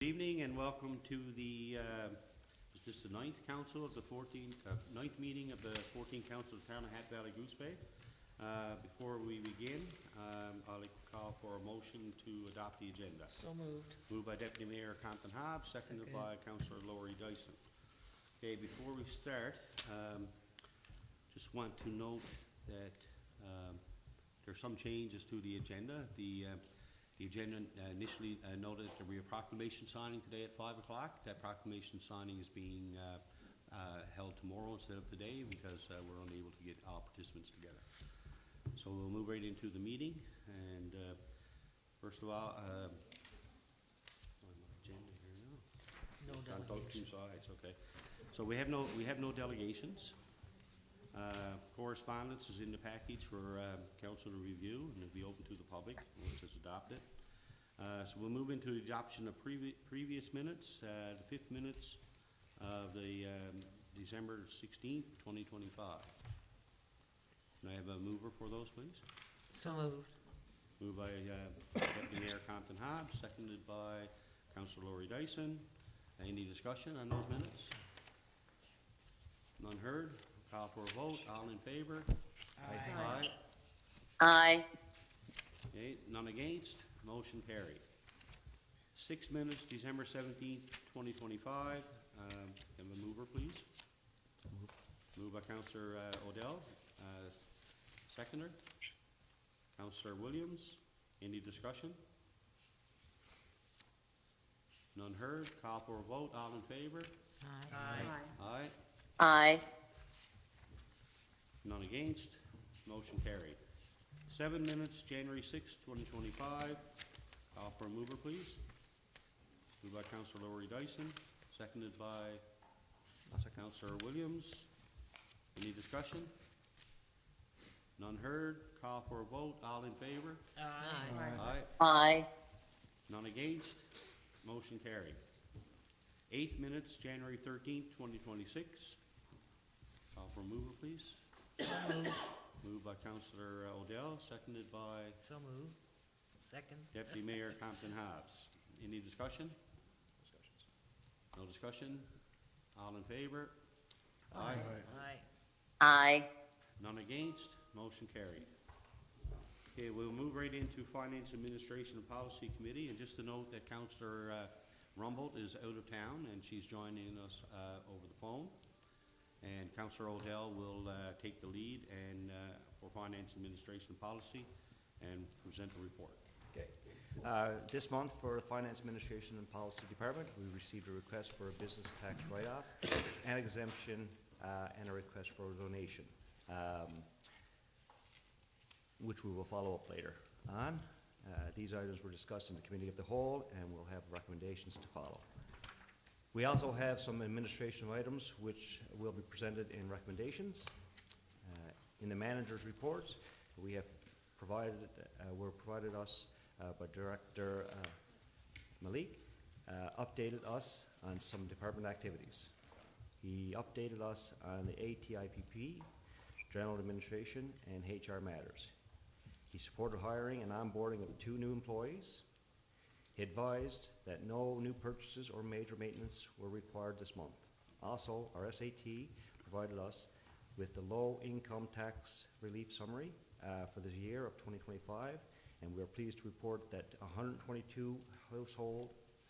Good evening and welcome to the, is this the ninth council of the 14th, ninth meeting of the 14th Council of the Town of Hat Valley-Goose Bay. Before we begin, I'd like to call for a motion to adopt the agenda. So moved. Moved by Deputy Mayor Compton Hobbs, seconded by Councillor Laurie Dyson. Okay, before we start, just want to note that there's some changes to the agenda. The agenda initially noted there will be a proclamation signing today at 5 o'clock. That proclamation signing is being held tomorrow instead of today because we're unable to get all participants together. So we'll move right into the meeting. And first of all, agenda here now. No On both two delegation. sides, okay. So we have no delegations. Correspondence is in the package for council to review and it'll be open to the public once it's adopted. So we'll move into the adoption of previous minutes, the 5th minutes of the December 16th, 2025. Can I have a mover for those, please? So moved. Moved by Deputy Mayor Compton Hobbs, seconded by Councillor Laurie Dyson. Any discussion on those minutes? None heard. Call for a vote. All in favor? Aye. Aye. Aye. Okay, none against. Motion carried. 6 minutes, December 17th, 2025. Have a mover, please. Moved by Councillor Odell. Seconder. Councillor Williams. Any discussion? None heard. Call for a vote. All in favor? Aye. Aye. Aye. None against. Motion carried. 7 minutes, January 6th, 2025. Call for a mover, please. Moved by Councillor Laurie Dyson, seconded by Councillor Williams. Any discussion? None heard. Call for a vote. All in favor? Aye. Aye. Aye. None against. Motion carried. 8 minutes, January 13th, 2026. Call for a mover, please. Moved by Councillor Odell, seconded by So moved. Second. Deputy Mayor Compton Hobbs. Any discussion? No discussion? All in favor? Aye. Aye. Aye. None against? Motion carried. Okay, we'll move right into Finance Administration and Policy Committee. And just to note that Councillor Rumbold is out of town and she's joining us over the phone. And Councillor Odell will take the lead and for Finance Administration and Policy and present a report. Okay. This month for the Finance Administration and Policy Department, we received a request for a business tax write-off, an exemption, and a request for a donation, which we will follow up later on. These items were discussed in the Committee of the Whole and we'll have recommendations to follow. We also have some administration items which will be presented in recommendations. In the manager's reports, we have provided us by Director Malik, updated us on some department activities. He updated us on the ATIPP, General Administration, and HR matters. He supported hiring and onboarding of 2 new employees. He advised that no new purchases or major maintenance were required this month. Also, our SAT provided us with the low income tax relief summary for the year of 2025, and we are pleased to report that 122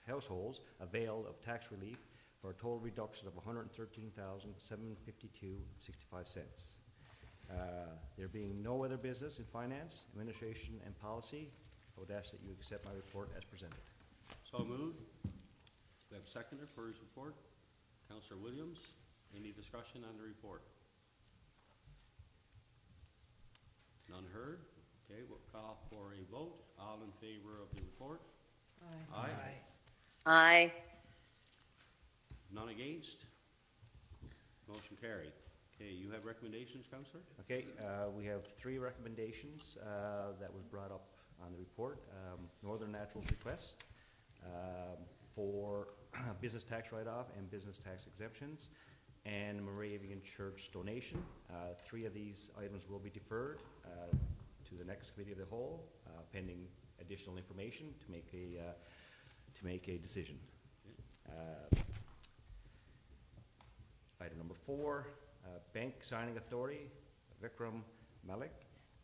households availed of tax relief for a total reduction of $113,752.65. There being no other business in finance, administration, and policy, I would ask that you accept my report as presented. So moved. We have a seconder for his report. Councillor Williams. Any discussion on the report? None heard. Okay, we'll call for a vote. All in favor of the report? Aye. Aye. None against? Motion carried. Okay, you have recommendations, Councillor? Okay, we have 3 recommendations that was brought up on the report. Northern Naturals request for business tax write-off and business tax exemptions, and Moravian Church donation. 3 of these items will be deferred to the next Committee of the Whole, pending additional information to make a decision. Item number 4, Bank Signing Authority, Vikram Malik.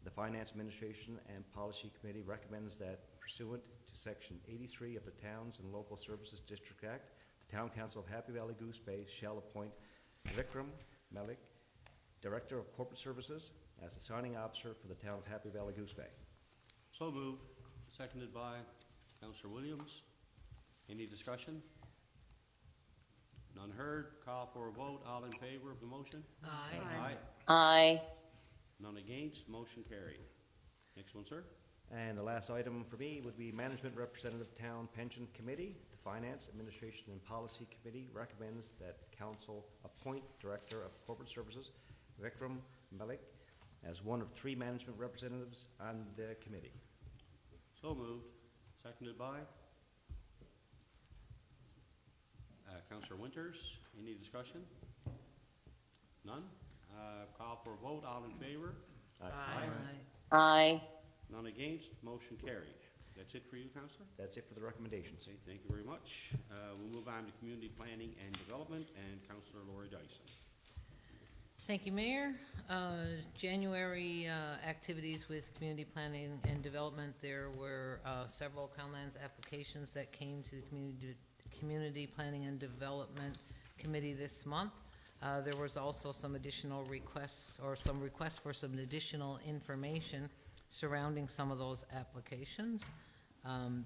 The Finance Administration and Policy Committee recommends that pursuant to Section 83 of the Towns and Local Services District Act, the Town Council of Happy Valley Goose Bay shall appoint Vikram Malik, Director of Corporate Services, as the signing officer for the Town of Happy Valley Goose Bay. So moved. Seconded by Councillor Williams. Any discussion? None heard. Call for a vote. All in favor of the motion? Aye. Aye. Aye. None against. Motion carried. Next one, sir. And the last item for me would be Management Representative Town Pension Committee. The Finance, Administration, and Policy Committee recommends that council appoint Director of Corporate Services, Vikram Malik, as one of 3 management representatives on the committee. So moved. Seconded by Councillor Winters. Any discussion? None? Call for a vote. All in favor? Aye. Aye. None against. Motion carried. That's it for you, Councillor? That's it for the recommendations. Okay, thank you very much. We'll move on to Community Planning and Development, and Councillor Lori Dyson. Thank you, Mayor. January activities with Community Planning and Development, there were several Crown Lands applications that came to the Community Planning and Development Committee this month. There was also some additional requests, or some requests for some additional information surrounding some of those applications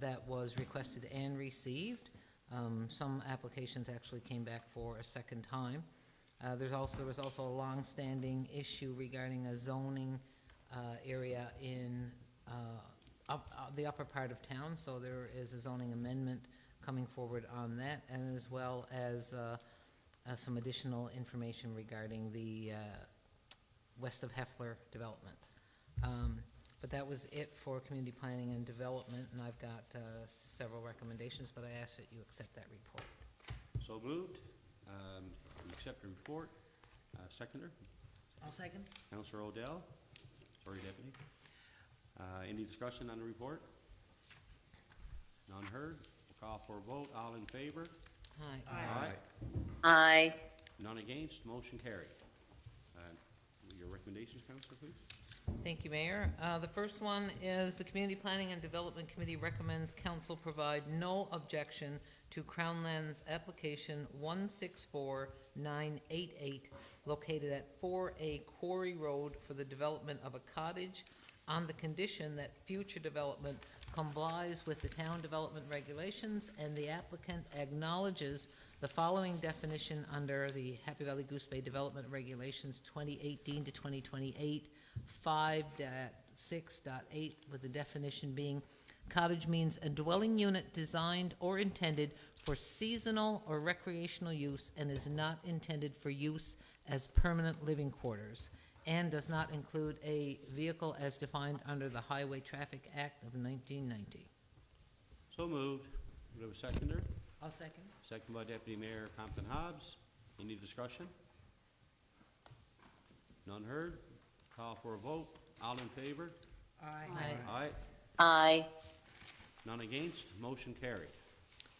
that was requested and received. Some applications actually came back for a second time. There was also a long-standing issue regarding a zoning area in the upper part of town, so there is a zoning amendment coming forward on that, and as well as some additional information regarding the west of Heffler development. But that was it for Community Planning and Development, and I've got several recommendations, but I ask that you accept that report. So moved. Accept the report. Seconder, I'll second. Councillor Odell. Sorry, Deputy. Any discussion on the report? None heard. We'll call for a vote. All in favor? Aye. Aye. None against. Motion carried. Your recommendations, Councillor, please. Thank you, Mayor. The first one is the Community Planning and Development Committee recommends council provide no objection to Crown Lands application 164988 located at 4A Quarry Road for the development of a cottage on the condition that future development complies with the town development regulations, and the applicant acknowledges the following definition under the Happy Valley Goose Bay Development Regulations 2018 to 2028, 5.6.8, with the definition being cottage means a dwelling unit designed or intended for seasonal or recreational use and is not intended for use as permanent living quarters, and does not include a vehicle as defined under the Highway Traffic Act of 1990. So moved. We have a seconder. I'll second. Second by Deputy Mayor Compton Hobbs. Any discussion? None heard. Call for a vote. All in favor? Aye. Aye. Aye. None against. Motion carried.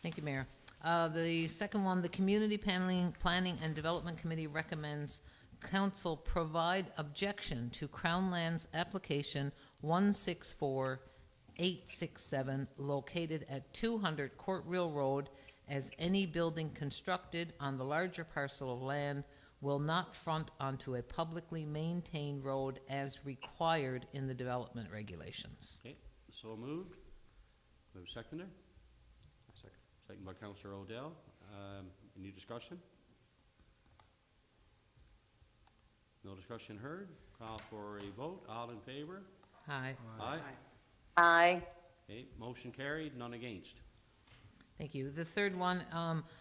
Thank you, Mayor. The second one, the Community Planning and Development Committee recommends council provide objection to Crown Lands application 164867 located at 200 Court Real Road, as any building constructed on the larger parcel of land will not front onto a publicly maintained road as required in the development regulations. Okay, so moved. We have a seconder. Second by Councillor Odell. Any discussion? No discussion heard. Call for a vote. All in favor? Aye. Aye. Aye. Okay, motion carried. None against. Thank you. The third one,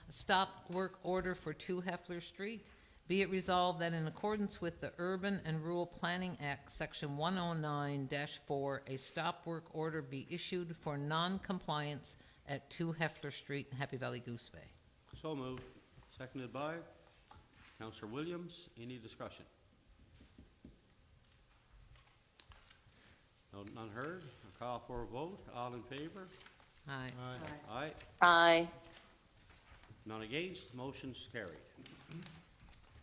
stop work order for 2 Heffler Street. Be it resolved that in accordance with the Urban and Rural Planning Act, Section 109-4, a stop work order be issued for non-compliance at 2 Heffler Street in Happy Valley Goose Bay. So moved. Seconded by Councillor Williams. Any discussion? No, none heard. I'll call for a vote. All in favor? Aye. Aye. Aye. None against, motion's carried.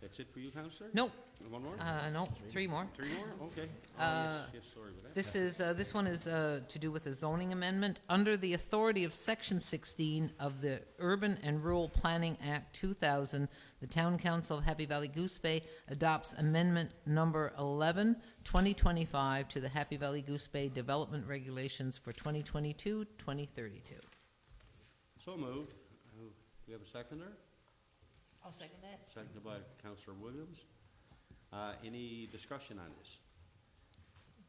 That's it for you, Counselor? Nope, One more? no, three more. Three more? Okay. Oh, yes, sorry about that. This one is to do with a zoning amendment. Under the authority of Section 16 of the Urban and Rural Planning Act 2000, the Town Council of Happy Valley-Goose Bay adopts Amendment Number 11, 2025 to the Happy Valley-Goose Bay Development Regulations for 2022-2032. So moved. Do we have a seconder? I'll second that. Seconded by Counselor Williams. Any discussion on this?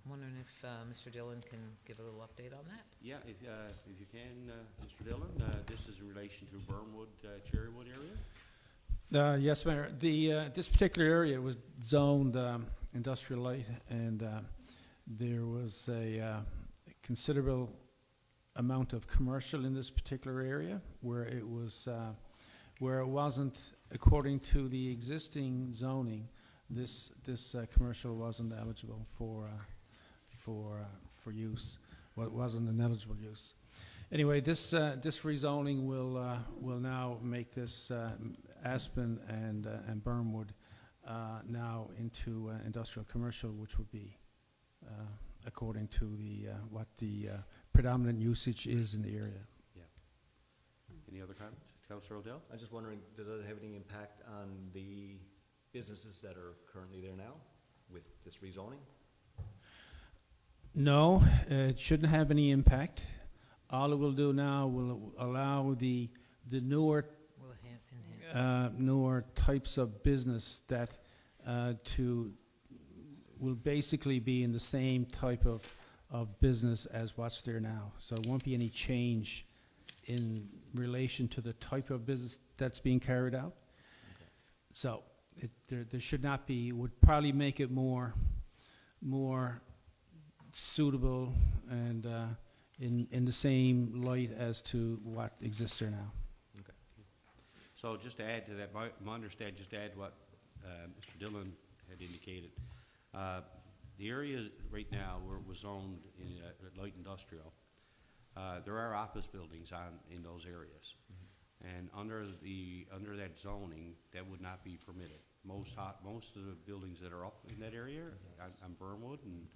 I'm wondering if Mr. Dillon can give a little update on that. Yeah, if you can, Mr. Dillon, this is in relation to Burnwood, Cherrywood area? Yes, Mayor. This particular area was zoned industrial light, and there was a considerable amount of commercial in this particular area where it wasn't, according to the existing zoning, this commercial wasn't eligible for use. Well, it wasn't an eligible use. Anyway, this rezoning will now make this Aspen and Burnwood now into industrial commercial, which would be according to what the predominant usage is in the area. Yeah. Any other comments? Councilor O'Dell? I'm just wondering, does that have any impact on the businesses that are currently there now with this rezoning? No, it shouldn't have any impact. All it will do now will allow the newer Will enhance. newer types of business that will basically be in the same type of business as what's there now. So it won't be any change in relation to the type of business that's being carried out. Okay. So there should not be, would probably make it more suitable and in the same light as to what exists there now. Okay. So just to add to that, my understanding, just to add what Mr. Dillon had indicated, the area right now where it was zoned in light industrial, there are office buildings in those areas. Mm-hmm. And under that zoning, that would not be permitted. Most of the buildings that are up in that area, on Burnwood and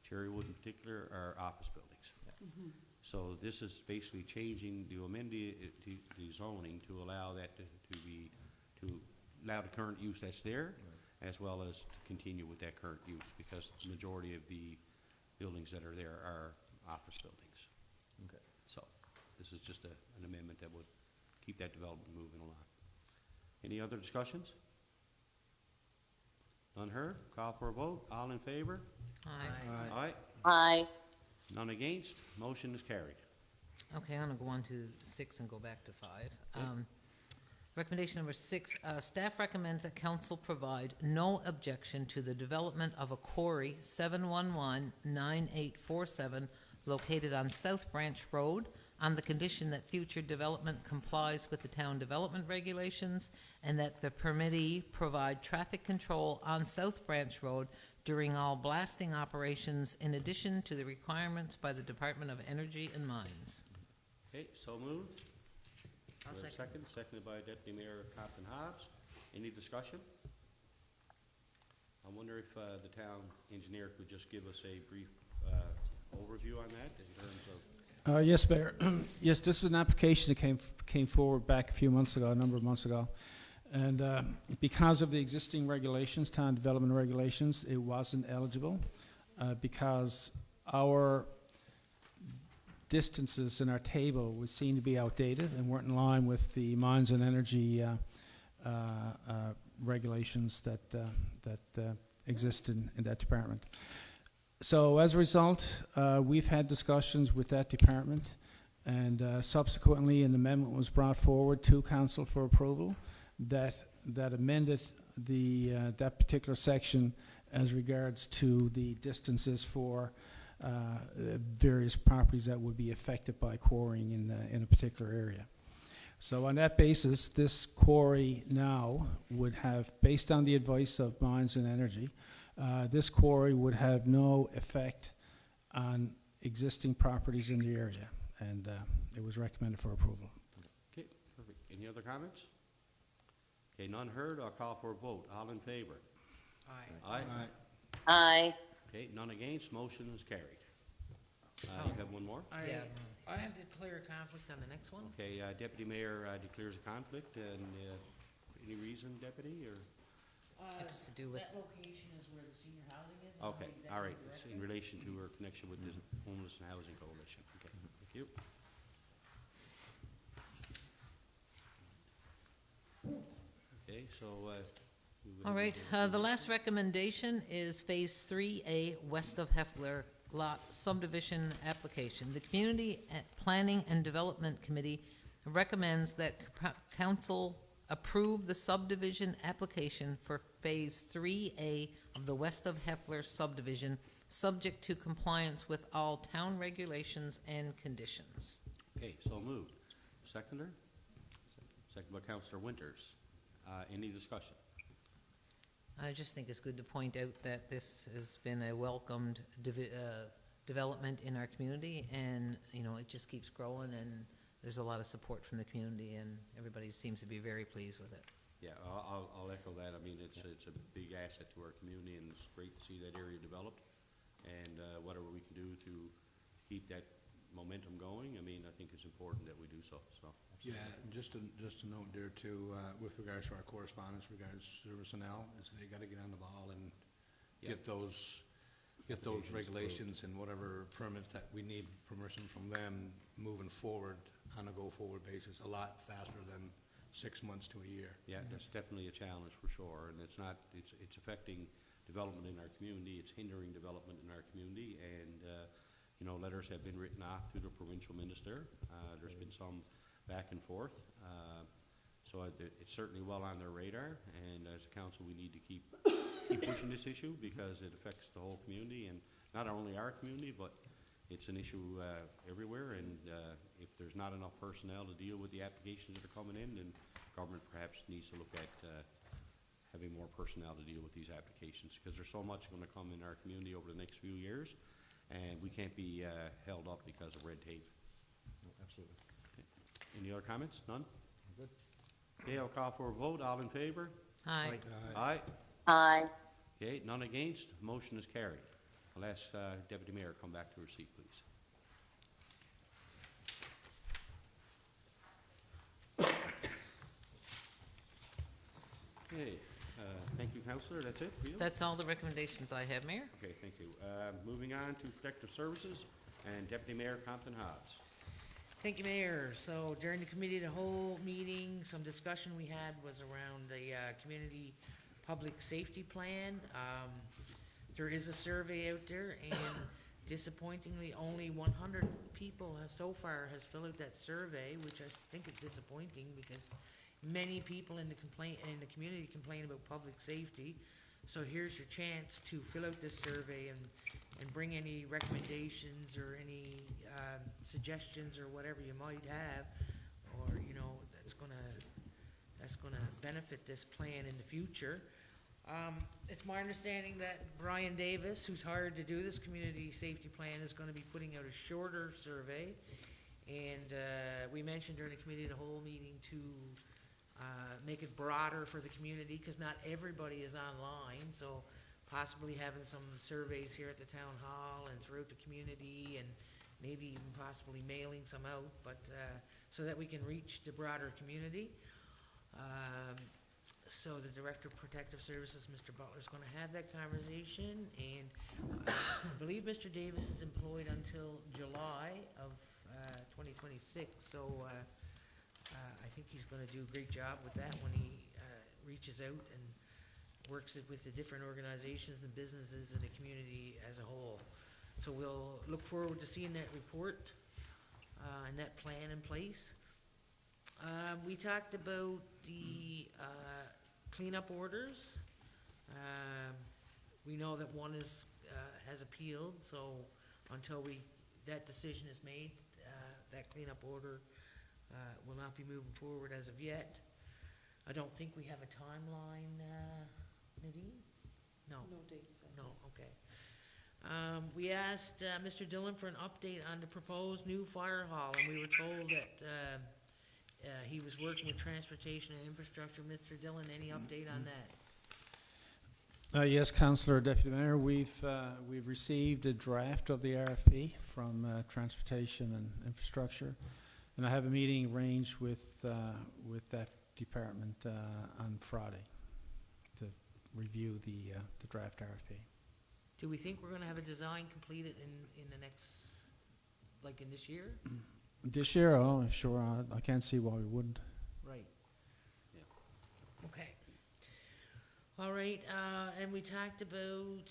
Cherrywood in particular, are office buildings. Yeah. Mm-hmm. So this is basically changing the zoning to allow that to allow the current use that's there, right, as well as to continue with that current use, because the majority of the buildings that are there are office buildings. Okay. So this is just an amendment that would keep that development moving along. Any other discussions? None heard? Call for a vote. All in favor? Aye. Aye. Aye. None against? Motion is carried. Okay, I'm gonna go on to 6 and go back to 5. Recommendation number 6, staff recommends that council provide no objection to the development of a quarry 711-9847 located on South Branch Road on the condition that future development complies with the town development regulations and that the permittee provide traffic control on South Branch Road during all blasting operations in addition to the requirements by the Department of Energy and Mines. Okay, so moved. I'll Do I have a second. Seconded by Deputy Mayor Compton Hobbs. Any discussion? I wonder if the town engineer could just give us a brief overview on that in terms of. Yes, Mayor. Yes, this was an application that came forward back a number of months ago. And because of the existing regulations, town development regulations, it wasn't eligible because our distances in our table would seem to be outdated and weren't in line with the mines and energy regulations that exist in that department. So as a result, we've had discussions with that department, and subsequently an amendment was brought forward to council for approval that amended that particular section as regards to the distances for various properties that would be affected by quarrying in a particular area. So on that basis, this quarry now would have, based on the advice of Mines and Energy, this quarry would have no effect on existing properties in the area, and it was recommended for approval. Okay, perfect. any other comments? Okay, none heard, I'll call for a vote. All in favor? Aye. Aye. Okay, none against, motion is carried. You have one more? Yeah. I have to declare a conflict on the next one. Okay, Deputy Mayor declares a conflict, and any reason, Deputy, or? It's to do with- That location is where the senior housing is. Okay, all right, it's in relation to her connection with the Homeless and Housing Coalition. Okay, thank you. Okay, so, we would- All right, the last recommendation is Phase 3A west of Hefler Lot subdivision application. The Community Planning and Development Committee recommends that council approve the subdivision application for Phase 3A of the west of Hefler subdivision, subject to compliance with all town regulations and conditions. Okay, so moved. Seconder? Second by Councillor Winters. Any discussion? I just think it's good to point out that this has been a welcomed development in our community, and, you know, it just keeps growing, and there's a lot of support from the community, and everybody seems to be very pleased with it. Yeah, I'll echo that. I mean, it's a big asset to our community, and it's great to see that area developed. And whatever we can do to keep that momentum going, I mean, I think it's important that we do so, so. Yeah, and just a note there too, with regards to our correspondence regards to personnel, is they gotta get on the ball and Yeah. get those Applications regulations and whatever permits that we need permission from them moving forward on a go-forward basis, a lot faster than 6 months to a year. Yeah, that's definitely a challenge for sure, and it's not, it's affecting development in our community, it's hindering development in our community, and, you know, letters have been written off to the provincial minister. There's been some back and forth, so it's certainly well on their radar, and as a council, we need to keep pushing this issue, because it affects the whole community, and not only our community, but it's an issue everywhere, and if there's not enough personnel to deal with the applications that are coming in, then government perhaps needs to look at having more personnel to deal with these applications, because there's so much going to come in our community over the next few years, and we can't be held up because of red tape. Absolutely. Any other comments? None? Good. Okay, I'll call for a vote. All in favor? Aye. Aye. Aye. Okay, none against, motion is carried. I'll ask Deputy Mayor to come back to her seat, please. Okay, thank you, Councillor, that's it for you? That's all the recommendations I have, Mayor. Okay, thank you. Moving on to Protective Services and Deputy Mayor Compton Hobbs. Thank you, Mayor. So during the committee, the whole meeting, some discussion we had was around the community public safety plan. There is a survey out there, and disappointingly, only 100 people so far has filled out that survey, which I think is disappointing, because many people in the community complain about public safety. So here's your chance to fill out this survey and bring any recommendations or any suggestions or whatever you might have, or, you know, that's gonna benefit this plan in the future. It's my understanding that Brian Davis, who's hired to do this community safety plan, is gonna be putting out a shorter survey. And we mentioned during the committee the whole meeting to make it broader for the community, because not everybody is online, so possibly having some surveys here at the town hall and throughout the community, and maybe even possibly mailing some out, but so that we can reach the broader community. So the Director of Protective Services, Mr. Butler, is going to have that conversation, and I believe Mr. Davis is employed until July of 2026, so I think he's going to do a great job with that when he reaches out and works it with the different organizations and businesses in the community as a whole. So we'll look forward to seeing that report and that plan in place. We talked about the cleanup orders. We know that one is has appealed, so until that decision is made, that cleanup order will not be moving forward as of yet. I don't think we have a timeline, Nadine? No. No date set. No, okay. We asked Mr. Dillon for an update on the proposed new fire hall, and we were told that he was working with transportation and infrastructure. Mr. Dillon, any update on that? Yes, Councillor, Deputy Mayor, we've received a draft of the RFP from Transportation and Infrastructure, and I have a meeting arranged with that department on Friday to review the draft RFP. Do we think we're gonna have a design completed in the next, like in this year? This year, oh, sure, I can't see why we wouldn't. Right. Yeah. Okay. All right, and we talked about,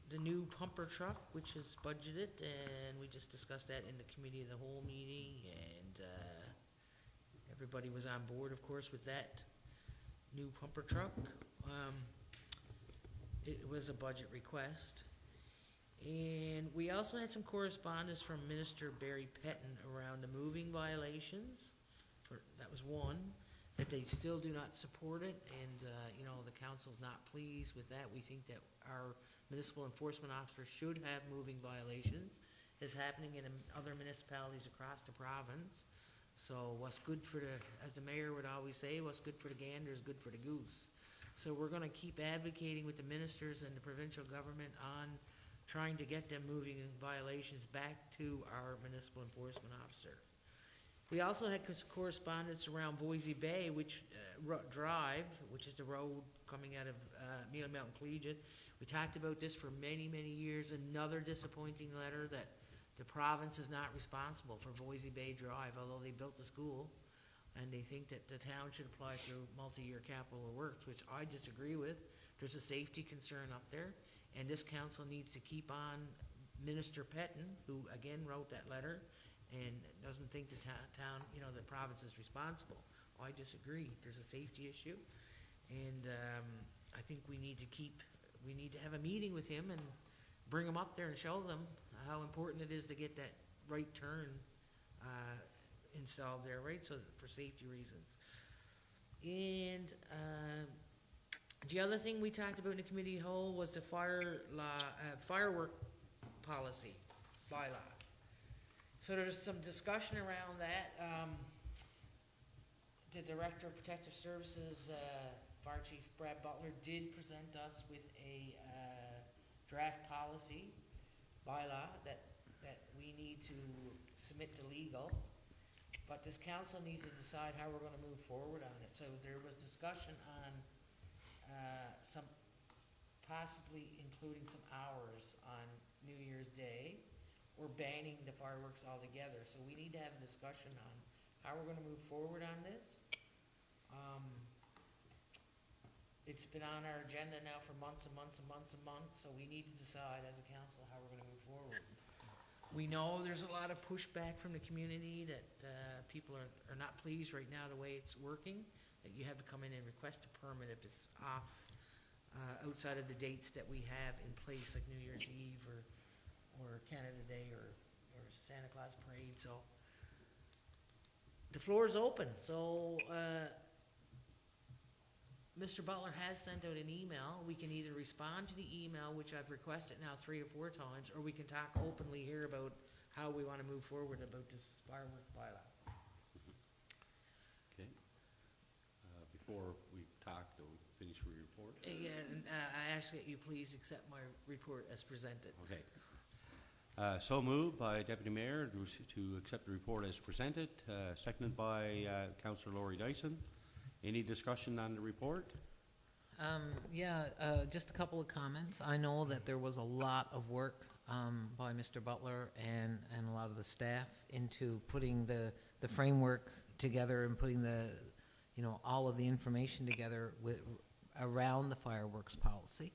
the new pumper truck, which is budgeted, and we just discussed that in the committee of the whole meeting, and, everybody was on board, of course, with that new pumper truck. It was a budget request. And we also had some correspondence from Minister Barry Petton around the moving violations. That was one, that they still do not support it, and, you know, the council's not pleased with that. We think that our municipal enforcement officers should have moving violations. It's happening in other municipalities across the province. So what's good for the, as the mayor would always say, what's good for the gander is good for the goose. So we're gonna keep advocating with the ministers and the provincial government on trying to get them moving violations back to our municipal enforcement officer. We also had correspondence around Boise Bay, which, Drive, which is the road coming out of, Mealy Mountain Collegiate. We talked about this for many, many years. Another disappointing letter that the province is not responsible for Boise Bay Drive, although they built the school. And they think that the town should apply through multi-year capital works, which I disagree with. There's a safety concern up there. And this council needs to keep on Minister Petton, who again wrote that letter, and doesn't think the town, you know, the province is responsible. I disagree. There's a safety issue. And I think we need to have a meeting with him and bring him up there and show them how important it is to get that right turn installed there, right? So for safety reasons. And the other thing we talked about in the committee whole was the firework policy bylaw. So there's some discussion around that. The Director of Protective Services, Fire Chief Brad Butler, did present us with a draft policy bylaw that we need to submit to legal. But this council needs to decide how we're gonna move forward on it. So there was discussion on some, possibly including some hours on New Year's Day, or banning the fireworks altogether. So we need to have a discussion on how we're gonna move forward on this. It's been on our agenda now for months and months and months and months, so we need to decide as a council how we're gonna move forward. We know there's a lot of pushback from the community that people are not pleased right now the way it's working, that you have to come in and request a permit if it's off, outside of the dates that we have in place, like New Year's Eve or Canada Day or Santa Claus Parade. So the floor is open. So Mr. Butler has sent out an email. We can either respond to the email, which I've requested now 3 or 4 times, or we can talk openly here about how we want to move forward about this firework bylaw. Okay. Before we talk, do we finish your report? Yeah, and I ask that you please accept my report as presented. Okay. So moved by Deputy Mayor to accept the report as presented, seconded by Councillor Laurie Dyson. Any discussion on the report? Just a couple of comments. I know that there was a lot of work by Mr. Butler and a lot of the staff into putting the framework together and putting all of the information together around the fireworks policy.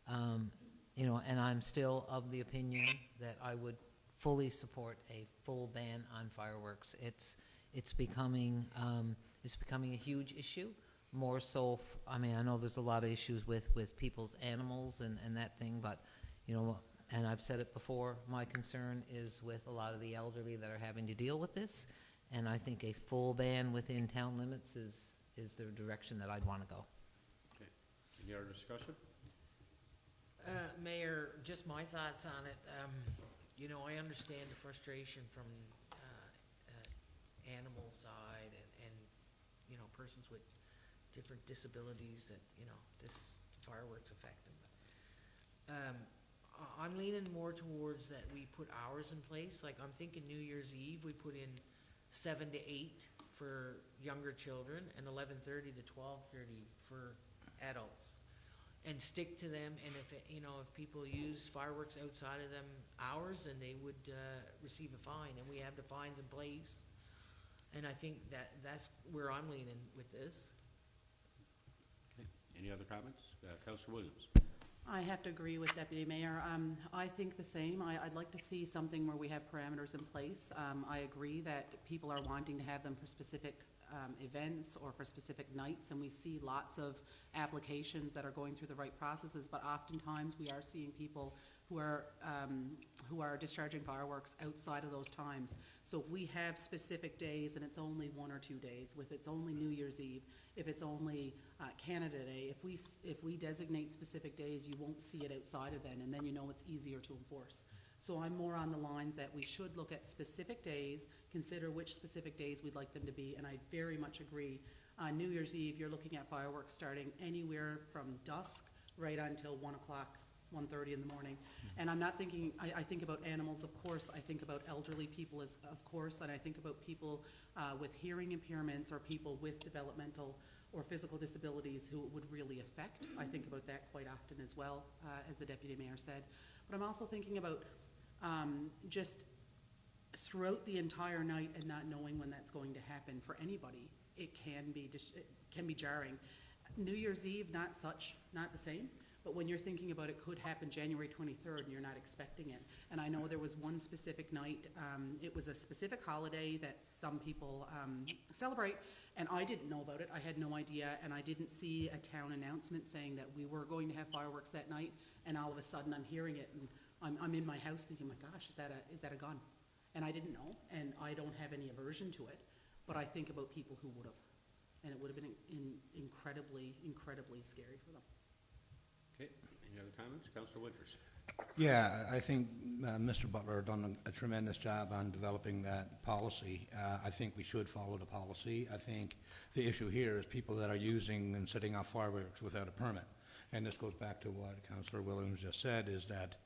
And I'm still of the opinion that I would fully support a full ban on fireworks. It's becoming a huge issue, more so, I know there's a lot of issues with people's animals and that thing, but, and I've said it before, my concern is with a lot of the elderly that are having to deal with this, and I think a full ban within town limits is the direction that I'd want to go. Okay. Any other discussion? Mayor, just my thoughts on it. I understand the frustration from animal side and, you know, persons with different disabilities that, you know, this fireworks affect them. I'm leaning more towards that we put hours in place, like I'm thinking New Year's Eve, we put in 7 to 8 for younger children and 11:30 to 12:30 for adults. And stick to them, and if, you know, if people use fireworks outside of them hours, then they would, receive a fine, and we have the fines in place. And I think that's where I'm leaning with this. Okay. Any other comments? Councillor Williams? I have to agree with Deputy Mayor. I think the same. I'd like to see something where we have parameters in place. I agree that people are wanting to have them for specific events or for specific nights, and we see lots of applications that are going through the right processes, but oftentimes we are seeing people who are discharging fireworks outside of those times. So if we have specific days and it's only 1 or 2 days, if it's only New Year's Eve, if it's only Canada Day, if we designate specific days, you won't see it outside of then, and then you know it's easier to enforce. So I'm more on the lines that we should look at specific days, consider which specific days we'd like them to be, and I very much agree. New Year's Eve, you're looking at fireworks starting anywhere from dusk right until 1 o'clock, 1:30 in the morning. And I'm not thinking, I think about animals, of course, I think about elderly people, of course, and I think about people with hearing impairments or people with developmental or physical disabilities who it would really affect. I think about that quite often as well, as the Deputy Mayor said. But I'm also thinking about just throughout the entire night and not knowing when that's going to happen for anybody. It can be jarring. New Year's Eve, not the same. But when you're thinking about it could happen January 23rd and you're not expecting it. And I know there was one specific night, it was a specific holiday that some people celebrate, and I didn't know about it. I had no idea, and I didn't see a town announcement saying that we were going to have fireworks that night, and all of a sudden I'm hearing it, and I'm in my house thinking, my gosh, is that a gun? And I didn't know, and I don't have any aversion to it, but I think about people who would have, and it would have been incredibly, incredibly scary for them. Okay. Any other comments? Councillor Winters? Yeah, I think Mr. Butler done a tremendous job on developing that policy. I think we should follow the policy. I think the issue here is people that are using and setting off fireworks without a permit. And this goes back to what Councillor Williams just said, is that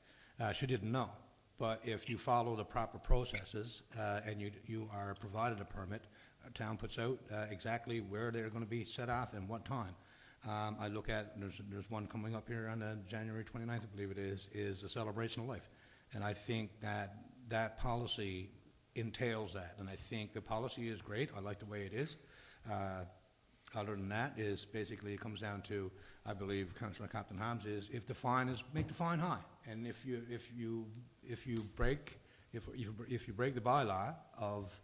she didn't know. But if you follow the proper processes and you are provided a permit, a town puts out exactly where they're going to be set off and what time. I look at, there's one coming up here on January 29th, I believe it is a celebration of life. And I think that policy entails that. And I think the policy is great. I like the way it is. Other than that is basically it comes down to, I believe Councillor Captain Harms is, if the fine is, make the fine high. And if you break the bylaw of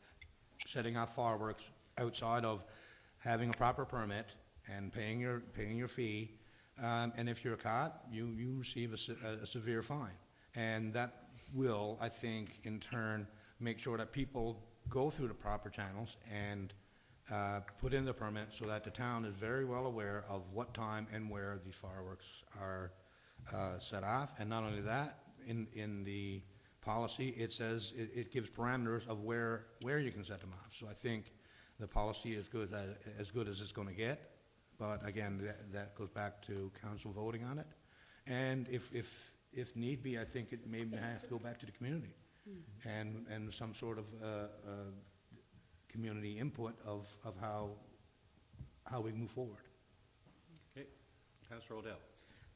setting off fireworks outside of having a proper permit and paying your fee, and if you're caught, you receive a severe fine. And that will, I think, in turn, make sure that people go through the proper channels and put in the permit so that the town is very well aware of what time and where these fireworks are set off. And not only that, in the policy, it says, it gives parameters of where you can set them off. So I think the policy is as good as it's going to get. But again, that goes back to council voting on it. And if need be, I think it may have to go back to the community and some sort of community input of how we move forward. Okay. Councillor O'Dell?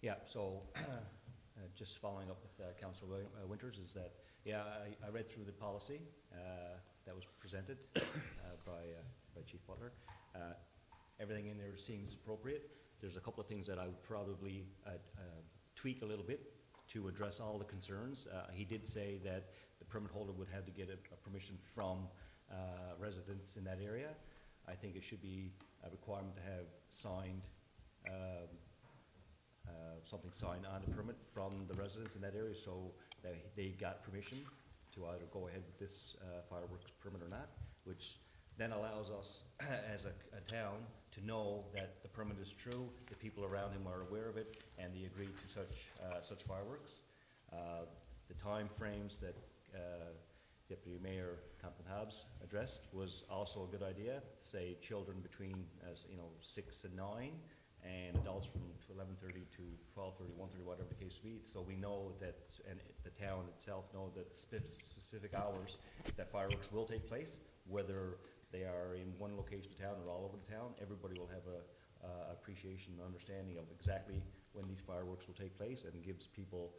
Yeah, so just following up with Councillor Winters is that, yeah, I read through the policy that was presented by Chief Butler. Everything in there seems appropriate. There's a couple of things that I would probably tweak a little bit to address all the concerns. He did say that the permit holder would have to get a permission from residents in that area. I think it should be a requirement to have signed, something signed on the permit from the residents in that area so that they got permission to either go ahead with this fireworks permit or not, which then allows us as a town to know that the permit is true, the people around him are aware of it, and they agree to such fireworks. The time frames that Deputy Mayor Compton Hobbs addressed was also a good idea. Say children between, as you know, 6 and 9, and adults from 11:30 to 12:30, 1:30, whatever the case may be. So we know that, and the town itself know that specific hours that fireworks will take place, whether they are in one location of town or all over the town. Everybody will have a appreciation and understanding of exactly when these fireworks will take place, and gives people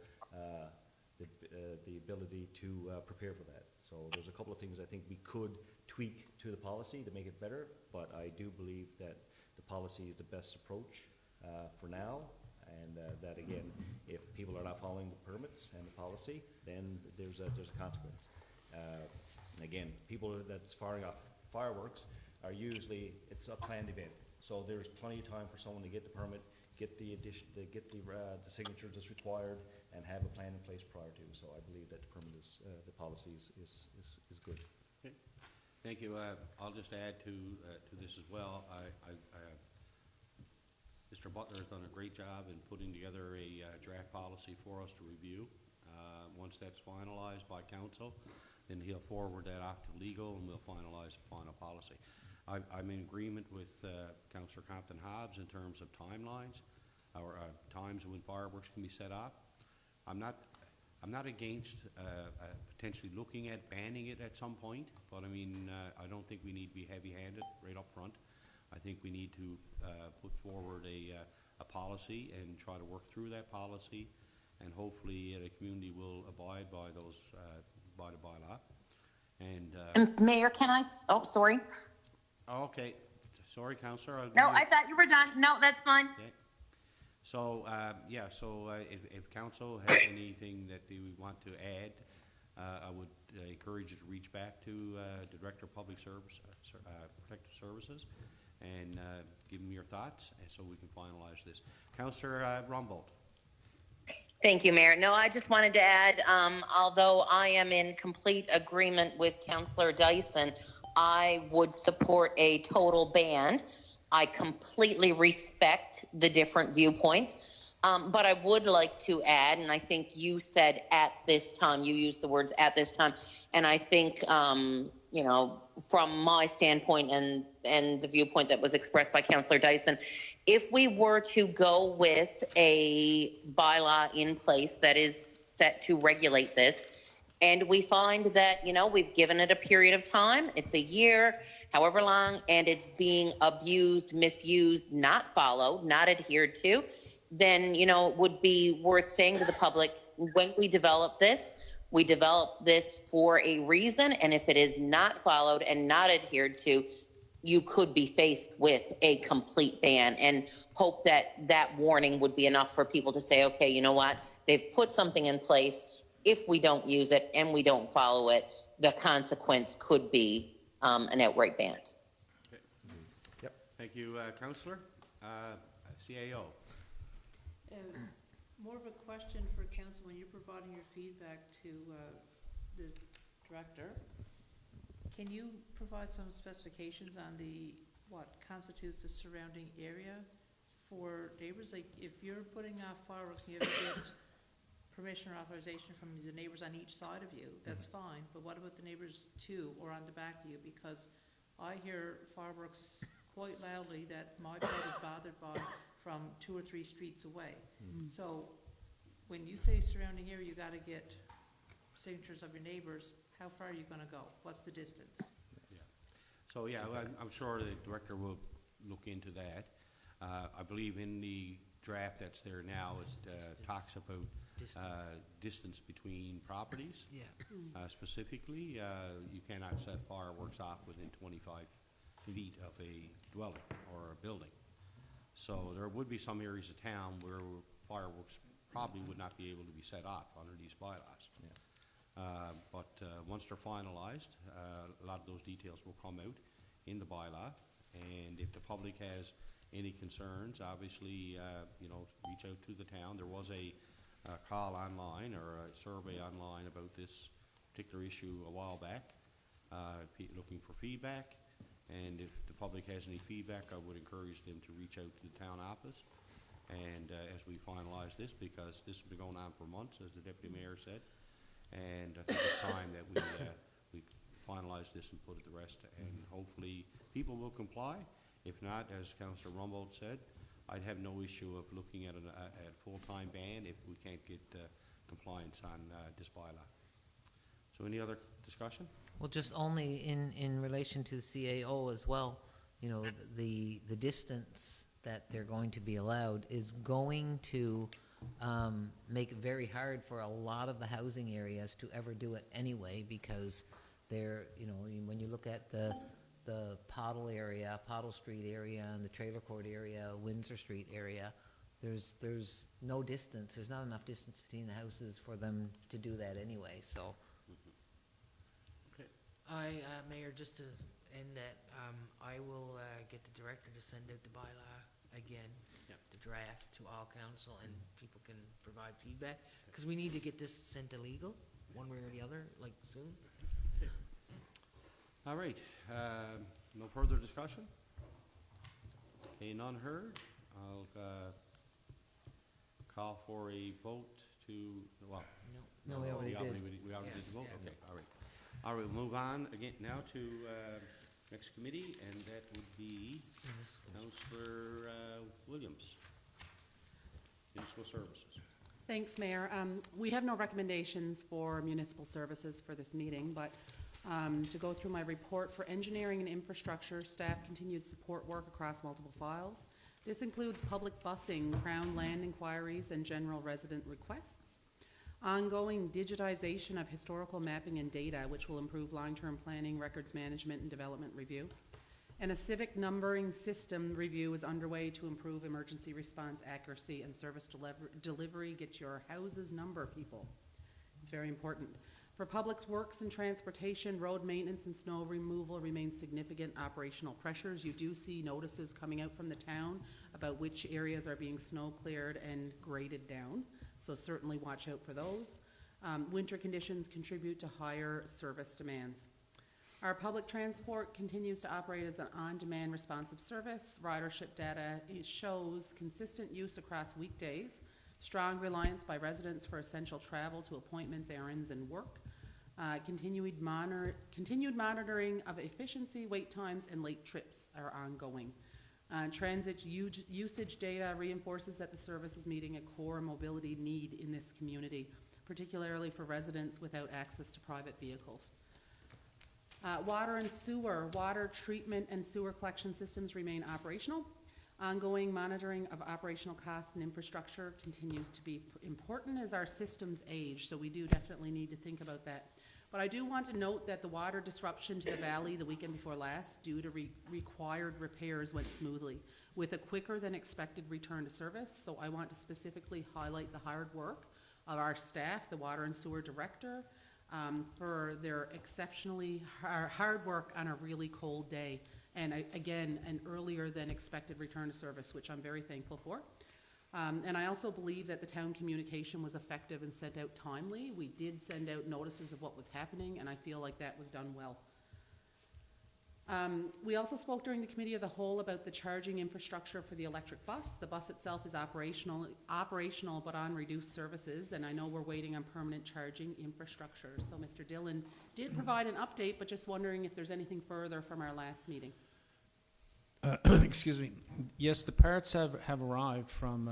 the ability to prepare for that. So there's a couple of things I think we could tweak to the policy to make it better, but I do believe that the policy is the best approach for now, and that again, if people are not following the permits and the policy, then there's a consequence. Again, people that's firing off fireworks are usually, it's a planned event, so there's plenty of time for someone to get the permit, get the signatures that's required, and have a plan in place prior to. So I believe that the permit is, the policy is good. Okay. Thank you. I'll just add to this as well. Mr. Butler has done a great job in putting together a draft policy for us to review. Once that's finalized by council, then he'll forward that off to legal, and we'll finalize the final policy. I'm in agreement with Councillor Compton Hobbs in terms of timelines, or times when fireworks can be set off. I'm not against potentially looking at banning it at some point, but I mean, I don't think we need to be heavy-handed right up front. I think we need to put forward a policy and try to work through that policy, and hopefully the community will abide by those, by the bylaw. And Mayor, can I, oh, sorry. okay, sorry, Councillor. No, I thought you were done. No, that's fine. Okay. So, yeah, so if council has anything that they would want to add, I would encourage you to reach back to the Director of Public Service, Protective Services, and give them your thoughts, and so we can finalize this. Councillor Rumbold. Thank you, Mayor. No, I just wanted to add, although I am in complete agreement with Councillor Dyson, I would support a total ban. I completely respect the different viewpoints, but I would like to add, and I think you said at this time, you used the words at this time, and I think, you know, from my standpoint and the viewpoint that was expressed by Councillor Dyson, if we were to go with a bylaw in place that is set to regulate this, and we find that, you know, we've given it a period of time, it's a year, however long, and it's being abused, misused, not followed, not adhered to, then, you know, it would be worth saying to the public, when we develop this for a reason, and if it is not followed and not adhered to, you could be faced with a complete ban, and hope that that warning would be enough for people to say, okay, you know what, they've put something in place. If we don't use it and we don't follow it, the consequence could be an outright ban. Okay. Yep. Thank you, Councillor. CAO. More of a question for council when you're providing your feedback to the director. Can you provide some specifications on what constitutes the surrounding area for neighbors? Like if you're putting off fireworks and you have to get permission or authorization from the neighbors on each side of you, that's fine, but what about the neighbors to or on the back of you? Because I hear fireworks quite loudly that my pet is bothered by from 2 or 3 streets away. So when you say surrounding area, you gotta get signatures of your neighbors, how far are you gonna go? What's the distance? Yeah. So, yeah, I'm sure the director will look into that. I believe in the draft that's there now, it talks about distance between properties. Yeah. Specifically, you cannot set fireworks off within 25 feet of a dwelling or a building. So there would be some areas of town where fireworks probably would not be able to be set off under these bylaws. Yeah. But once they're finalized, a lot of those details will come out in the bylaw, and if the public has any concerns, obviously, you know, reach out to the town. There was a call online or a survey online about this particular issue a while back, looking for feedback, and if the public has any feedback, I would encourage them to reach out to the town office, and as we finalize this, because this has been going on for months, as the Deputy Mayor said, and I think it's time that finalize this and put it the rest, and hopefully people will comply. If not, as Councillor Rumbold said, I'd have no issue of looking at a full-time ban if we can't get compliance on this bylaw. So any other discussion? Well, just only in relation to the CAO as well, you know, the distance that they're going to be allowed is going to make it very hard for a lot of the housing areas to ever do it anyway, because they're, you know, when you look at the Pottle area, Pottle Street area, and the Trailer Court area, Windsor Street area, there's no distance, there's not enough distance between the houses for them to do that anyway, so. Mayor, just to end that, I will get the director to send out the bylaw again, the draft to all council, and people can provide feedback, because we need to get this sent to legal, one way or the other, like soon. All right, no further discussion? Okay, none heard. I'll call for a vote to, well. No, we already did. We already Yeah. did the vote, Yeah. okay, all right. All right, we'll move on again now to next committee, and that would be Councillor Williams, Municipal Services. Thanks, Mayor. We have no recommendations for municipal services for this meeting, but to go through my report for engineering and infrastructure, staff continued support work across multiple files. This includes public busing, Crown land inquiries, and general resident requests. Ongoing digitization of historical mapping and data, which will improve long-term planning, records management, and development review. And a civic numbering system review is underway to improve emergency response accuracy and service delivery. Get your houses number, people. It's very important. For public works and transportation, road maintenance and snow removal remain significant operational pressures. You do see notices coming out from the town about which areas are being snow cleared and graded down, so certainly watch out for those. Winter conditions contribute to higher service demands. Our public transport continues to operate as an on-demand responsive service. Ridership data shows consistent use across weekdays, strong reliance by residents for essential travel to appointments, errands, and work. Continued monitoring of efficiency, wait times, and late trips are ongoing. Transit usage data reinforces that the service is meeting a core mobility need in this community, particularly for residents without access to private vehicles. Water and sewer, water treatment and sewer collection systems remain operational. Ongoing monitoring of operational costs and infrastructure continues to be important as our systems age, so we do definitely need to think about that. But I do want to note that the water disruption to the valley the weekend before last due to required repairs went smoothly with a quicker than expected return to service. So I want to specifically highlight the hard work of our staff, the water and sewer director, for their exceptionally hard work on a really cold day. And again, an earlier than expected return to service, which I'm very thankful for. And I also believe that the town communication was effective and sent out timely. We did send out notices of what was happening, and I feel like that was done well. We also spoke during the committee of the whole about the charging infrastructure for the electric bus. The bus itself is operational but on reduced services, and I know we're waiting on permanent charging infrastructure. So Mr. Dillon did provide an update, but just wondering if there's anything further from our last meeting. Excuse me. Yes, the parts have arrived from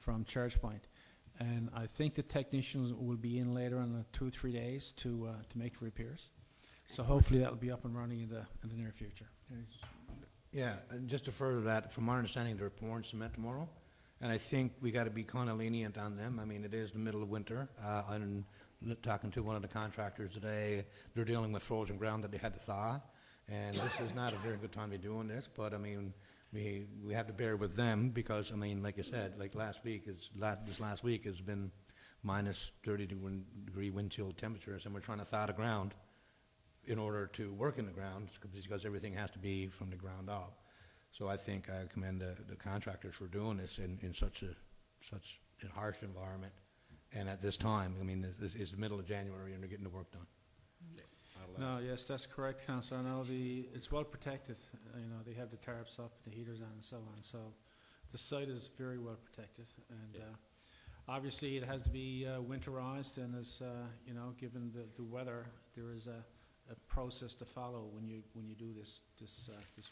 ChargePoint, and I think the technicians will be in later in 2 or 3 days to make repairs. So hopefully that'll be up and running in the near future. Yeah, and just to further that, from our understanding, they're pouring cement tomorrow, and I think we got to be kind of lenient on them. I mean, it is the middle of winter. I'm talking to one of the contractors today. They're dealing with frozen ground that they had to thaw, and this is not a very good time to be doing this. But I mean, we have to bear with them because I mean, like you said, like this last week has been minus 30-degree wind chill temperatures, and we're trying to thaw the ground in order to work in the ground because everything has to be from the ground up. So I think I commend the contractors for doing this in such a harsh environment. And at this time, I mean, it's the middle of January and they're getting the work done. No, yes, that's correct, Councillor. I know it's well protected. You know, they have the tarps up, the heaters on, and so on. So the site is very well protected, and obviously it has to be winterized. And as you know, given the weather, there is a process to follow when you do this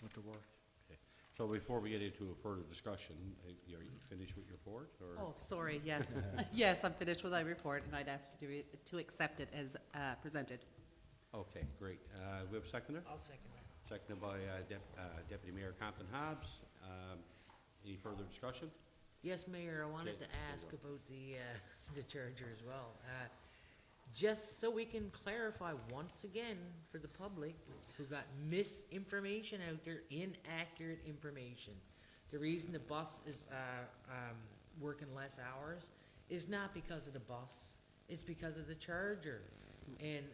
winter work. Okay. So before we get into a further discussion, are you finished with your report, or? Oh, sorry, yes. Yes, I'm finished with my report, and I'd ask you to accept it as presented. Okay, great. We have a seconder? I'll second that. Seconded by Deputy Mayor Compton Hobbs. Any further discussion? Yes, Mayor, I wanted Okay, to very ask well. about the charger as well. Just so we can clarify once again for the public who got misinformation out there, inaccurate information. The reason the bus is working less hours is not because of the bus, it's because of the charger. And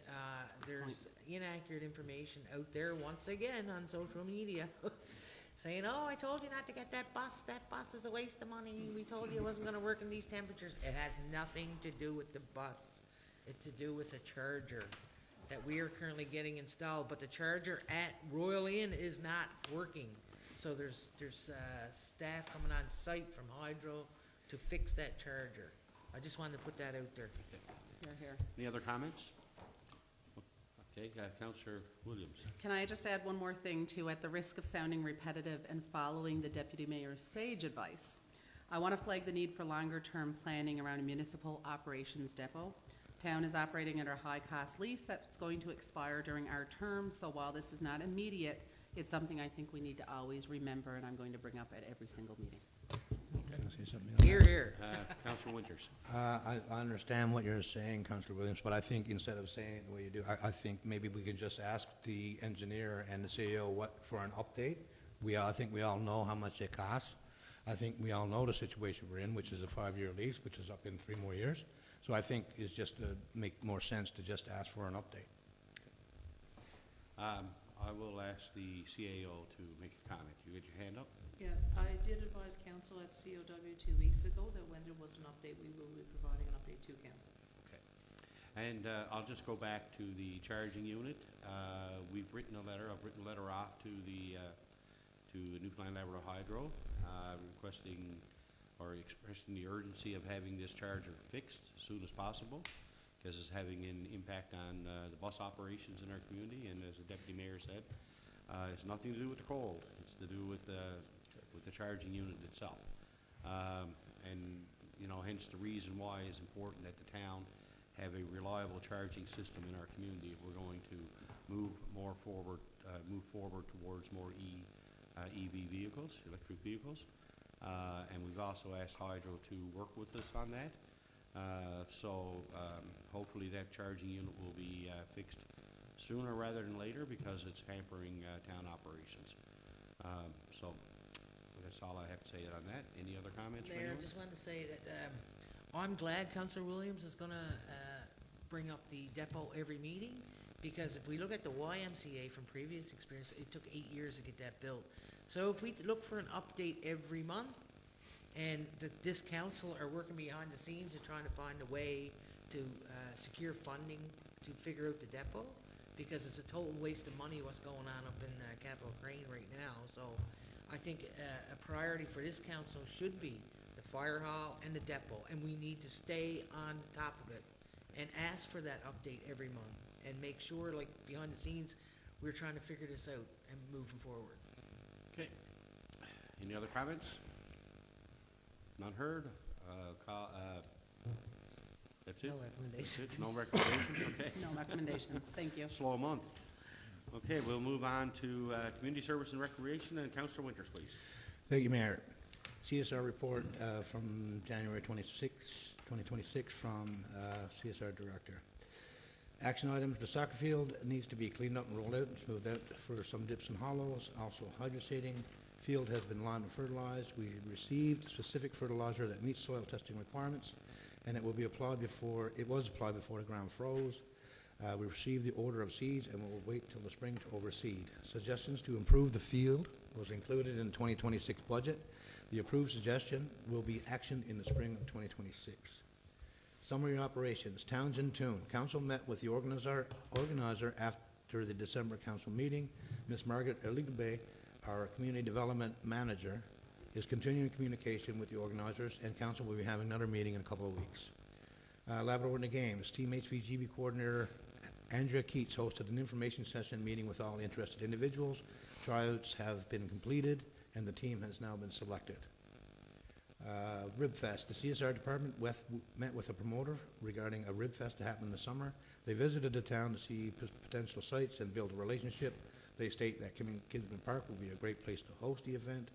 there's inaccurate information out there once again on social media saying, oh, I told you not to get that bus is a waste of money, we told you it wasn't gonna work in these temperatures. It has nothing to do with the bus, it's to do with a charger that we are currently getting installed, but the charger at Royal Inn is not working. So there's staff coming on site from Hydro to fix that charger. I just wanted to put that out there. Here. Any other comments? Okay, Councillor Williams. Can I just add one more thing too, at the risk of sounding repetitive and following the Deputy Mayor's sage advice? I want to flag the need for longer-term planning around a municipal operations depot. Town is operating under a high-cost lease that's going to expire during our term, so while this is not immediate, it's something I think we need to always remember, and I'm going to bring up at every single meeting. Can I say something on that? Here, here. Councillor Winters. I understand what you're saying, Councillor Williams, but I think instead of saying it the way you do, I think maybe we can just ask the engineer and the CEO for an update. I think we all know how much it costs. I think we all know the situation we're in, which is a 5-year lease, which is up in 3 more years. So I think it's just make more sense to just ask for an update. I will ask the CAO to make a comment. You get your hand up? Yeah, I did advise council at COW 2 weeks ago that when there was an update, we will be providing an update to council. Okay. And I'll just go back to the charging unit. I've written a letter off to Newfoundland Labrador Hydro, requesting or expressing the urgency of having this charger fixed as soon as possible, because it's having an impact on the bus operations in our community, and as the Deputy Mayor said, it's nothing to do with the cold, it's to do with the charging unit itself. And, you know, hence the reason why it's important that the town have a reliable charging system in our community if we're going to move forward towards more EV vehicles, electric vehicles. And we've also asked Hydro to work with us on that. Hopefully that charging unit will be fixed sooner rather than later, because it's hampering town operations. So that's all I have to say on that. Any other comments from Mayor, anyone? I just wanted to say that I'm glad Councillor Williams is gonna bring up the depot every meeting, because if we look at the YMCA from previous experience, it took 8 years to get that built. So if we look for an update every month, and this council are working behind the scenes and trying to find a way to secure funding to figure out the depot, because it's a total waste of money what's going on up in Capital Crane right now. So I think a priority for this council should be the fire hall and the depot, and we need to stay on top of it and ask for that update every month and make sure, like, behind the scenes, we're trying to figure this out and moving forward. Okay. Any other comments? None heard? That's it? No recommendations. That's it? No recommendations? Okay. No recommendations, thank you. Slow month. Okay, we'll move on to Community Service and Recreation, and Councillor Winters, please. Thank you, Mayor. CSR report from January 2026 from CSR Director. Action items: the soccer field needs to be cleaned up and rolled out and smoothed out for some dips and hollows. Also, hydroseeding. Field has been lined and fertilized. We received specific fertilizer that meets soil testing requirements, and it will be applied before, it was applied before the ground froze. We received the order of seeds, and we'll wait till the spring to overseed. Suggestions to improve the field was included in the 2026 budget. The approved suggestion will be actioned in the spring of 2026. Summary operations. Townsend Tune. Council met with the organizer after the December council meeting. Ms. Margaret Eligbe, our community development manager, is continuing communication with the organizers, and council will be having another meeting in a couple of weeks. Labrador in the Games. Team HVGB coordinator Andrea Keats hosted an information session meeting with all interested individuals. Tryouts have been completed, and the team has now been selected. Rib Fest. The CSR department met with a promoter regarding a Rib Fest to happen this summer. They visited the town to see potential sites and build a relationship. They state that Kinsman Park will be a great place to host the event,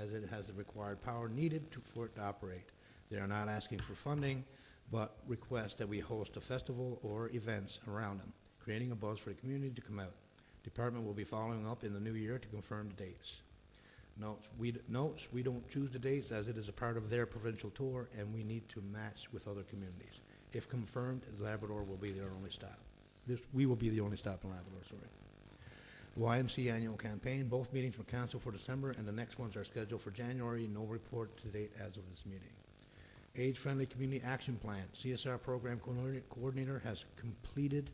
as it has the required power needed for it to operate. They are not asking for funding, but request that we host a festival or events around them, creating a buzz for the community to come out. Department will be following up in the new year to confirm the dates. Notes, we don't choose the dates as it is a part of their provincial tour, and we need to match with other communities. If confirmed, Labrador will be their only stop. We will be the only stop in Labrador, sorry. YMC annual campaign, both meetings for council for December, and the next ones are scheduled for January. No report to date as of this meeting. Age-friendly community action plan. CSR program coordinator has completed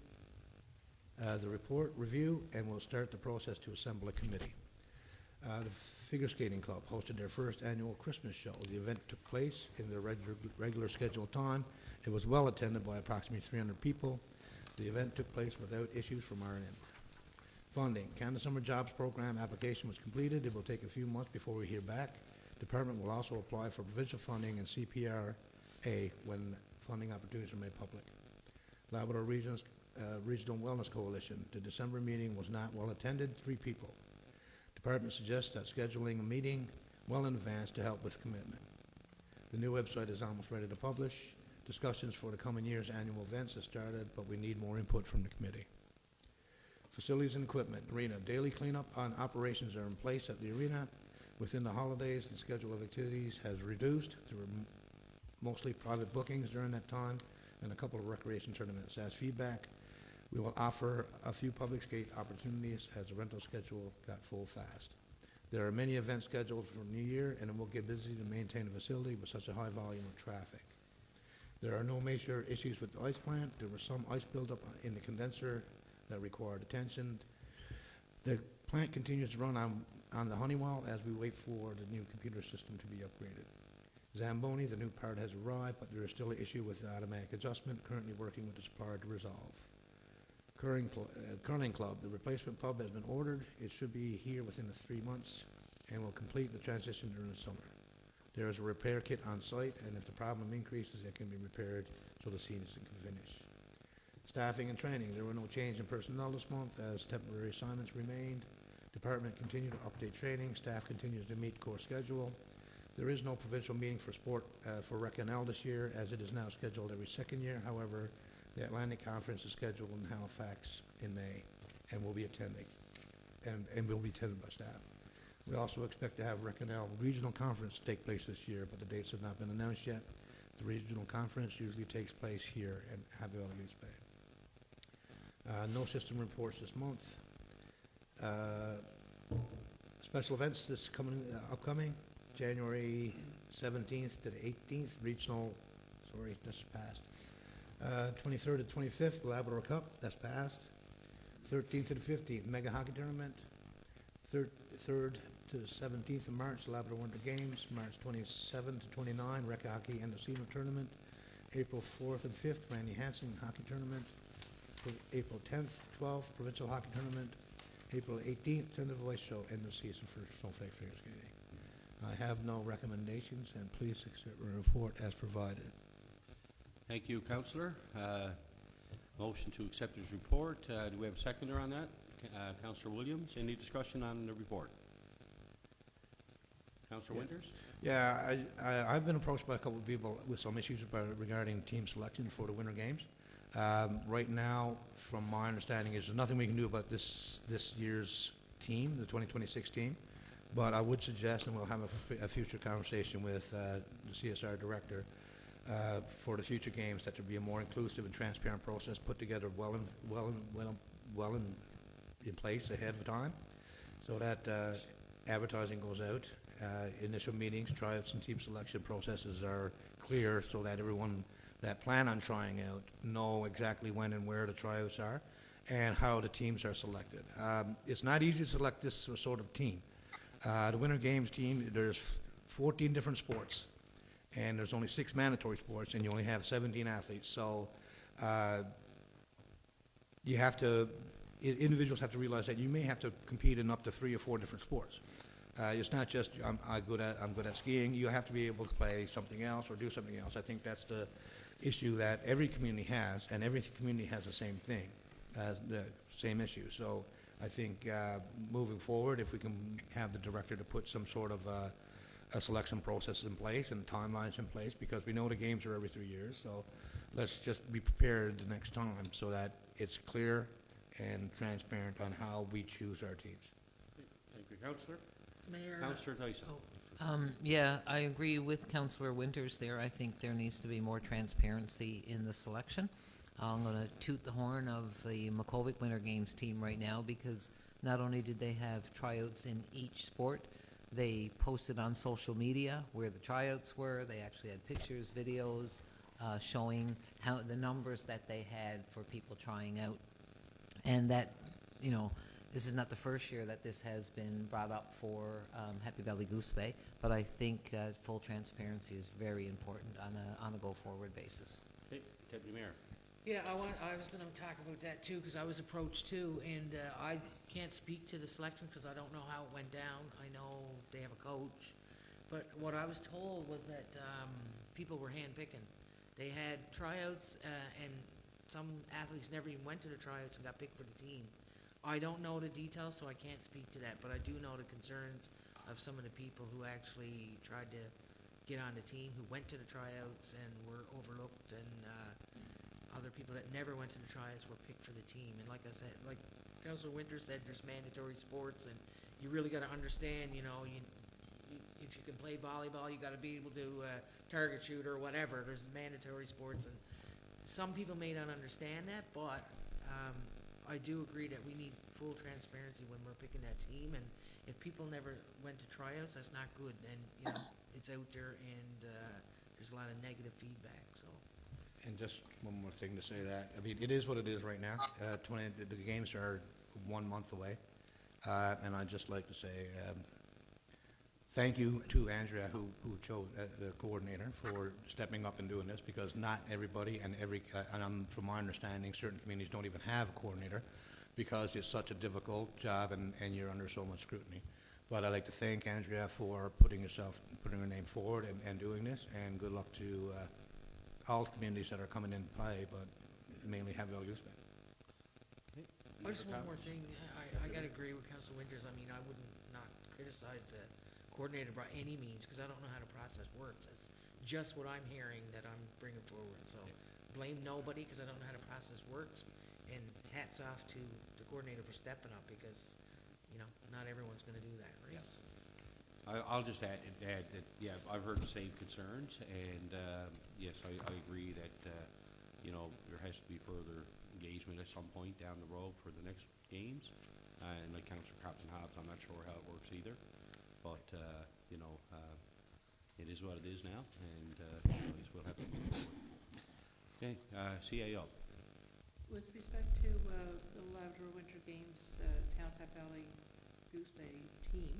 the report review and will start the process to assemble a committee. The Figure Skating Club hosted their first annual Christmas show. The event took place in their regular scheduled time. It was well attended by approximately 300 people. The event took place without issues from our end. Funding. Canada Summer Jobs Program application was completed. It will take a few months before we hear back. Department will also apply for provincial funding and CPRA when funding opportunities are made public. Labrador Regional Wellness Coalition. The December meeting was not well attended, 3 people. Department suggests that scheduling a meeting well in advance to help with commitment. The new website is almost ready to publish. Discussions for the coming year's annual events have started, but we need more input from the committee. Facilities and equipment. Arena. Daily cleanup on operations are in place at the arena. Within the holidays, the schedule of activities has reduced. There were mostly private bookings during that time and a couple of recreation tournaments. As feedback, we will offer a few public skate opportunities as the rental schedule got full fast. There are many events scheduled for New Year, and it will get busy to maintain a facility with such a high volume of traffic. There are no major issues with the ice plant. There was some ice buildup in the condenser that required attention. The plant continues to run on the Honeywell as we wait for the new computer system to be upgraded. Zamboni, the new part has arrived, but there is still an issue with the automatic adjustment, currently working with the supplier to resolve. Curling Club, the replacement pub has been ordered. It should be here within the 3 months and will complete the transition during the summer. There is a repair kit on site, and if the problem increases, it can be repaired so the season can finish. Staffing and training, there were no change in personnel this month as temporary assignments remained. Department continued to update training. Staff continues to meet core schedule. There is no provincial meeting for sport for Rec-NL this year, as it is now scheduled every second year. However, the Atlantic Conference is scheduled in Halifax in May and will be attending, and will be attended by staff. We also expect to have Rec-NL Regional Conference take place this year, but the dates have not been announced yet. The regional conference usually takes place here at Valley-Goose Bay. No system reports this month. Special events upcoming, January 17th to the 18th, regional, sorry, this passed. 23rd to 25th, Labrador Cup, that's passed. 13th to the 15th, Mega Hockey Tournament. 3rd to the 17th of March, Labrador Winter Games. March 27 to 29, Rec Hockey End of Season Tournament. April 4th and 5th, Randy Hansen Hockey Tournament. April 10th, 12th, Provincial Hockey Tournament. April 18th, Tender Voice Show, End of Season for Snowflake Figure Skating. I have no recommendations, and please accept the report as provided. Thank you, Councillor. Motion to accept his report. Do we have a seconder on that? Councillor Williams, any discussion on the report? Councillor Winters? Yeah, I've been approached by a couple of people with some issues regarding team selection for the Winter Games. Right now, from my understanding, there's nothing we can do about this year's team, the 2026 team. But I would suggest, and we'll have a future conversation with the CSR director for the future games, that there be a more inclusive and transparent process put together well in place ahead of time, so that advertising goes out. Initial meetings, tryouts, and team selection processes are clear, so that everyone that plan on trying out know exactly when and where the tryouts are and how the teams are selected. It's not easy to select this sort of team. The Winter Games team, there's 14 different sports, and there's only 6 mandatory sports, and you only have 17 athletes. So you have to, individuals have to realize that you may have to compete in up to 3 or 4 different sports. It's not just, I'm good at skiing, you have to be able to play something else or do something else. I think that's the issue that every community has, and every community has the same thing, the same issue. So I think moving forward, if we can have the director to put some sort of a selection process in place and timelines in place, because we know the games are every 3 years, so let's just be prepared the next time so that it's clear and transparent on how we choose our teams. Thank you, Councillor. Mayor. Councillor Dyson. Yeah, I agree with Councillor Winters there. I think there needs to be more transparency in the selection. I'm going to toot the horn of the Makovic Winter Games team right now, because not only did they have tryouts in each sport, they posted on social media where the tryouts were. They actually had pictures, videos, showing how the numbers that they had for people trying out. And that, you know, this is not the first year that this has been brought up for Happy Valley-Goose Bay, but I think full transparency is very important on a go-forward basis. Okay, Deputy Mayor. Yeah, I was gonna talk about that too, because I was approached too, and I can't speak to the selection because I don't know how it went down. I know they have a coach, but what I was told was that people were handpicking. They had tryouts, and some athletes never even went to the tryouts and got picked for the team. I don't know the details, so I can't speak to that, but I do know the concerns of some of the people who actually tried to get on the team, who went to the tryouts and were overlooked, and other people that never went to the tryouts were picked for the team. And like I said, like Councilor Winter said, there's mandatory sports, and you really got to understand, you know, if you can play volleyball, you got to be able to target shoot or whatever. There's mandatory sports, and some people may not understand that, but I do agree that we need full transparency when we're picking that team. And if people never went to tryouts, that's not good. And you know, it's out there, and there's a lot of negative feedback. So. And just one more thing to say that, I mean, it is what it is right now. The games are 1 month away. And I'd just like to say thank you to Andrea, who chose the coordinator, for stepping up and doing this, because not everybody and from my understanding, certain communities don't even have a coordinator because it's such a difficult job and you're under so much scrutiny. But I'd like to thank Andrea for putting her name forward and doing this, and good luck to all communities that are coming in play, but mainly have Valley-Goose Bay. Just one more thing. I got to agree with Council Winters. I mean, I wouldn't not criticize the coordinator by any means, because I don't know how the process works. It's just what I'm hearing that I'm bringing forward. So blame nobody, because I don't know how the process works. And hats off to the coordinator for stepping up, because, you know, not everyone's going to do that, right? Yeah. So. I'll just add that, yeah, I've heard the same concerns, and yes, I agree that, you know, there has to be further engagement at some point down the road for the next games. And like Councillor Captain Hobbs, I'm not sure how it works either, but, you know, it is what it is now, and anyways, we'll have to move forward. Okay, CAO. With respect to the Labrador Winter Games Town Pat Valley Goose Bay team,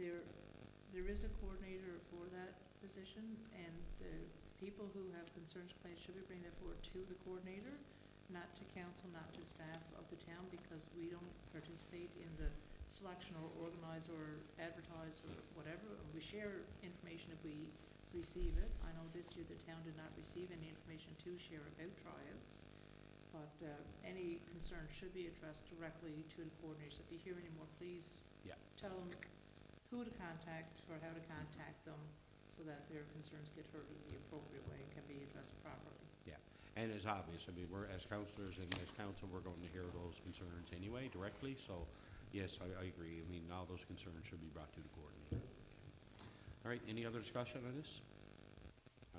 there is a coordinator for that position, and the people who have concerns, complaints, should be bringing that forward to the coordinator, not to council, not to staff of the town, because we don't participate in the selection or organize or advertise or whatever. We share information if we receive it. I know this year the town did not receive any information to share about tryouts, but any concern should be addressed directly to the coordinator. So if you hear any more, please tell them who to contact or how to contact them, so that their concerns get heard in the appropriate way and can be addressed properly. Yeah, and it's obvious, I mean, we're, as councillors and as council, we're going to hear those concerns anyway directly, so yes, I agree. I mean, all those concerns should be brought to the coordinator. All right, any other discussion on this?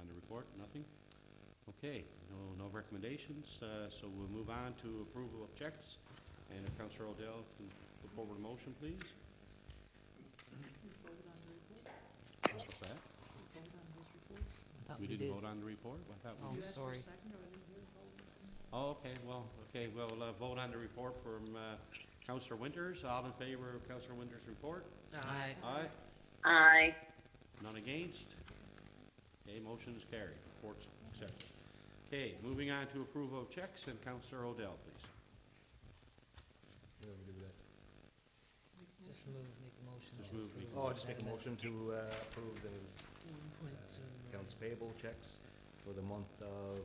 On the report, nothing? Okay, no recommendations, so we'll move on to approval of checks. And if Councillor O'Dell can put forward a motion, please. What's that? We didn't vote on the report? I thought we did. Sorry. Oh, okay, we'll vote on the report from Councillor Winters. All in favor of Councillor Winters' report? Aye. Aye. Aye. None against? Okay, motion is carried. Report's accepted. Okay, moving on to approval of checks, and Councillor O'Dell, please. I'll just make a motion to approve the accounts payable checks for the month of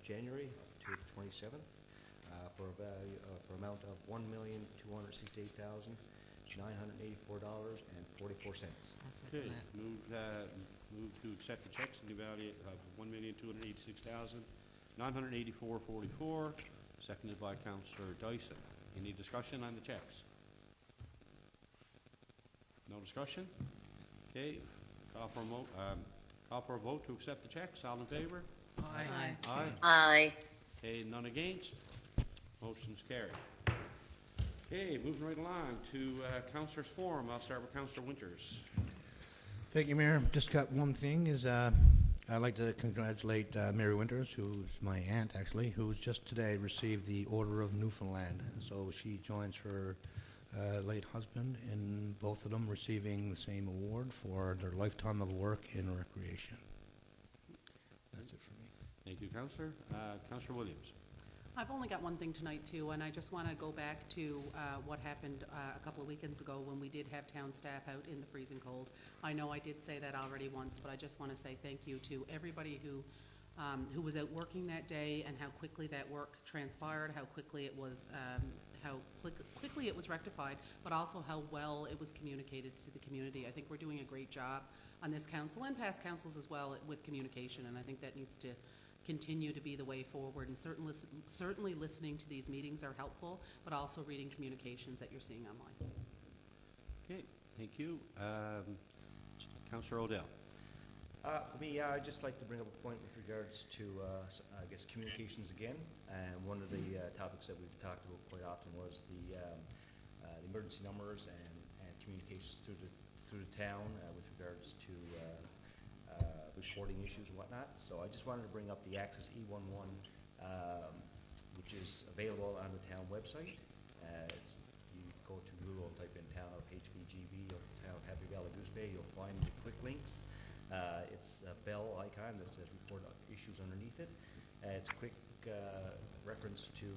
January to the 27th for a value, for amount of $1,268,984.44. I'll second Okay, that. move to accept the checks in the value of $1,286,984.44, seconded by Councillor Dyson. Any discussion on the checks? No discussion? Okay, call for a vote to accept the checks. All in favor? Aye. Aye. Aye. Okay, none against? Motion's carried. Okay, moving right along to Councillors' Forum. I'll start with Councillor Winters. Thank you, Mayor. Just got one thing is, I'd like to congratulate Mary Winters, who's my aunt actually, who's just today received the Order of Newfoundland. So she joins her late husband in both of them receiving the same award for their lifetime of work in recreation. That's it for me. Thank you, Councillor. Councillor Williams. I've only got one thing tonight too, and I just want to go back to what happened a couple of weekends ago when we did have town staff out in the freezing cold. I know I did say that already once, but I just want to say thank you to everybody who was out working that day and how quickly that work transpired, how quickly it was, quickly it was rectified, but also how well it was communicated to the community. I think we're doing a great job on this council and past councils as well with communication, and I think that needs to continue to be the way forward, and certainly listening to these meetings are helpful, but also reading communications that you're seeing online. Okay, thank you. Councillor Odell. For me, I'd just like to bring up a point with regards to, I guess, communications again. And one of the topics that we've talked about quite often was the emergency numbers and communications through the town with regards to reporting issues and whatnot. So I just wanted to bring up the Access E11, which is available on the town website. You go to Google and type in town of HVGB or town of Happy Valley-Goose Bay, you'll find the quick links. It's a bell icon that says report issues underneath it. It's a quick reference to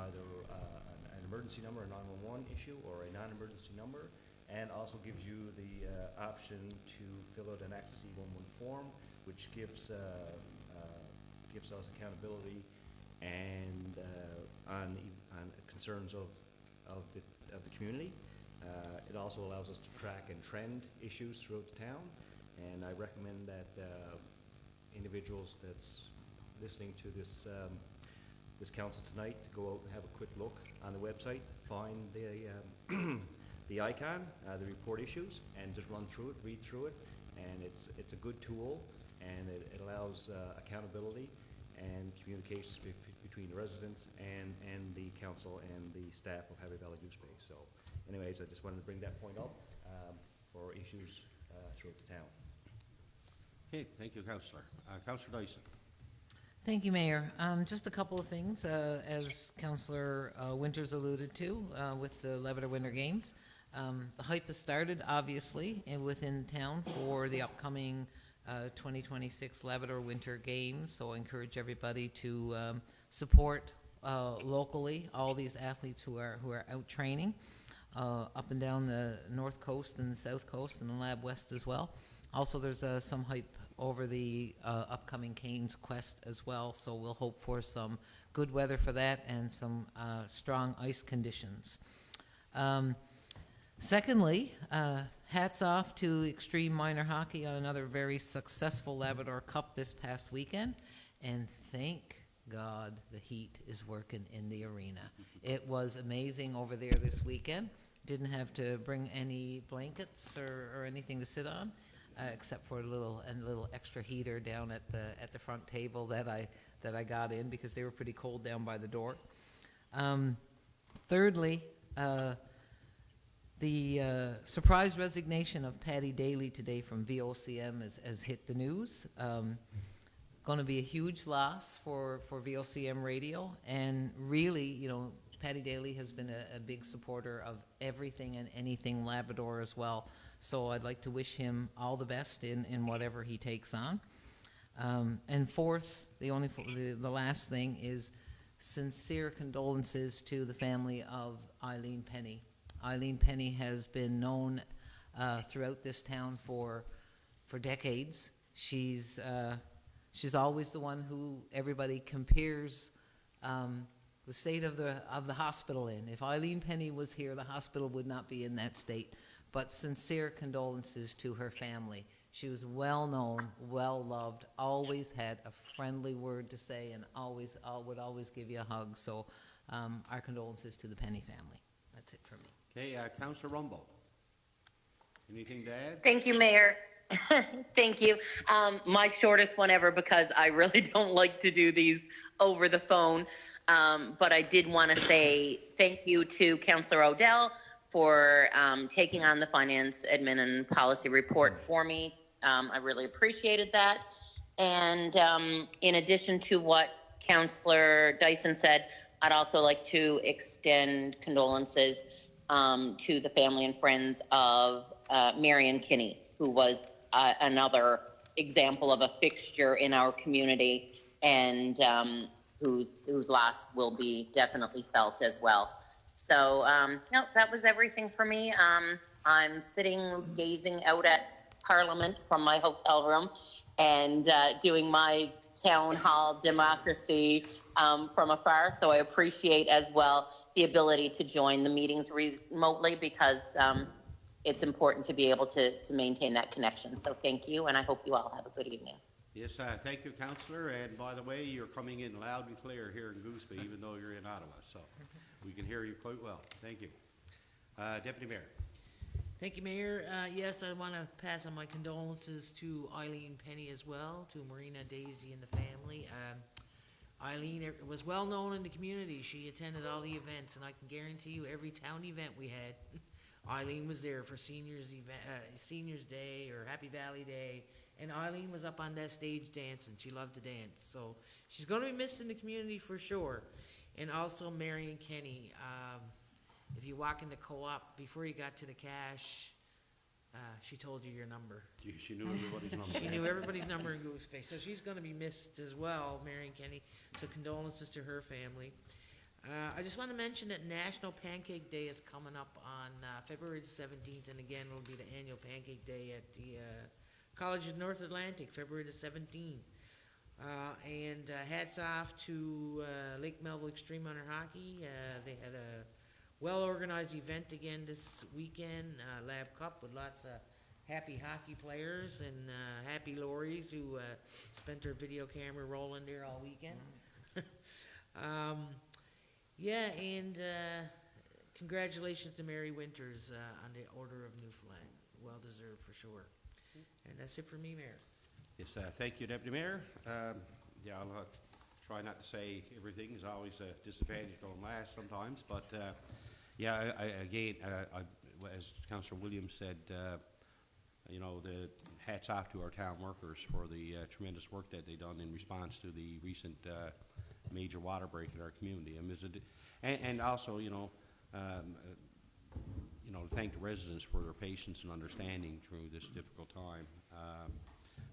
either an emergency number, a 911 issue, or a non-emergency number, and also gives you the option to fill out an Access E11 form, which gives us accountability and on concerns of the community. It also allows us to track and trend issues throughout the town, and I recommend that individuals that's listening to this this council tonight to go out and have a quick look on the website, find the icon, the report issues, and just run through it, read through it, and it's a good tool, and it allows accountability and communications between the residents and the council and the staff of Happy Valley-Goose Bay. So anyways, I just wanted to bring that point up for issues throughout the town. Okay, thank you, Councillor. Councillor Dyson. Thank you, Mayor. Just a couple of things, as Councillor Winters alluded to with the Lebanon Winter Games. The hype has started, obviously, within town for the upcoming 2026 Labrador Winter Games, so I encourage everybody to support locally all these athletes who are out training up and down the North Coast and the South Coast and the Lab West as well. Also, there's some hype over the upcoming Canes Quest as well, so we'll hope for some good weather for that and some strong ice conditions. Secondly, hats off to Extreme Minor Hockey on another very successful Labrador Cup this past weekend, and thank God the heat is working in the arena. It was amazing over there this weekend. Didn't have to bring any blankets or anything to sit on, except for a little extra heater down at the front table that I got in because they were pretty cold down by the door. Thirdly, the surprise resignation of Patty Daly today from VOCM has hit the news. Going to be a huge loss for VOCM radio, and really, you know, Patty Daly has been a big supporter of everything and anything Labrador as well. So I'd like to wish him all the best in whatever he takes on. And fourth, the last thing is sincere condolences to the family of Eileen Penny. Eileen Penny has been known throughout this town for decades. She's always the one who everybody compares the state of the hospital in. If Eileen Penny was here, the hospital would not be in that state. But sincere condolences to her family. She was well known, well loved, always had a friendly word to say, and would always give you a hug. So our condolences to the Penny family. That's it for me. Okay, Councillor Rumble. Anything to add? Thank you, Mayor. Thank you. My shortest one ever, because I really don't like to do these over the phone. But I did want to say thank you to Councillor Odell for taking on the Finance Admin and Policy Report for me. I really appreciated that. And in addition to what Councillor Dyson said, I'd also like to extend condolences to the family and friends of Marion Kinney, who was another example of a fixture in our community, and whose loss will be definitely felt as well. So, no, that was everything for me. I'm sitting gazing out at Parliament from my hotel room and doing my town hall democracy from afar. So I appreciate as well the ability to join the meetings remotely, because it's important to be able to maintain that connection. So thank you, and I hope you all have a good evening. Yes, thank you, Councillor. And by the way, you're coming in loud and clear here in Gooseby, even though you're in Ottawa. So we can hear you quite well. Thank you. Deputy Mayor. Thank you, Mayor. Yes, I want to pass on my condolences to Eileen Penny as well, to Marina, Daisy, and the family. Eileen was well known in the community. She attended all the events, and I can guarantee you every town event we had, Eileen was there for Seniors Day or Happy Valley Day, and Eileen was up on that stage dancing. She loved to dance, so she's going to be missed in the community for sure. And also Marion Kenny. If you walk in the co-op, before you got to the cash, she told you your number. She knew everybody's number. She knew everybody's number in Goose Bay, so she's going to be missed as well, Marion Kenny. So condolences to her family. I just want to mention that National Pancake Day is coming up on February 17th, and again, it'll be the annual Pancake Day at the College of North Atlantic, February the 17th. And hats off to Lake Melville Extreme Hunter Hockey. They had a well-organized event again this weekend, Lab Cup, with lots of happy hockey players and happy lorries who spent their video camera rolling there all weekend. Yeah, and congratulations to Mary Winters on the Order of Newfoundland. Well-deserved for sure. And that's it for me, Mayor. Yes, thank you, Deputy Mayor. Yeah, I'll try not to say everything. Is always a disadvantage going last sometimes, but yeah, again, as Councillor Williams said, you know, the hats off to our town workers for the tremendous work that they done in response to the recent major water break in our community. And also, you know, thank the residents for their patience and understanding through this difficult time.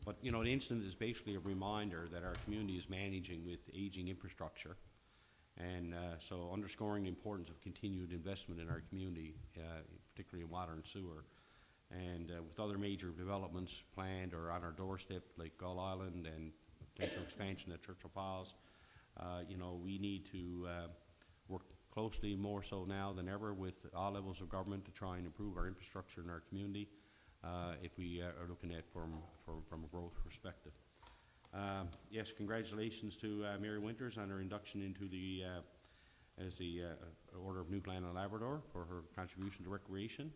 But, you know, the incident is basically a reminder that our community is managing with aging infrastructure, and so underscoring the importance of continued investment in our community, particularly in water and sewer. And with other major developments planned or on our doorstep, like Gull Island and potential expansion at Churchill Falls, you know, we need to work closely, more so now than ever, with all levels of government to try and improve our infrastructure in our community if we are looking at from a growth perspective. Yes, congratulations to Mary Winters on her induction into the as the Order of Newfoundland and Labrador for her contribution to recreation.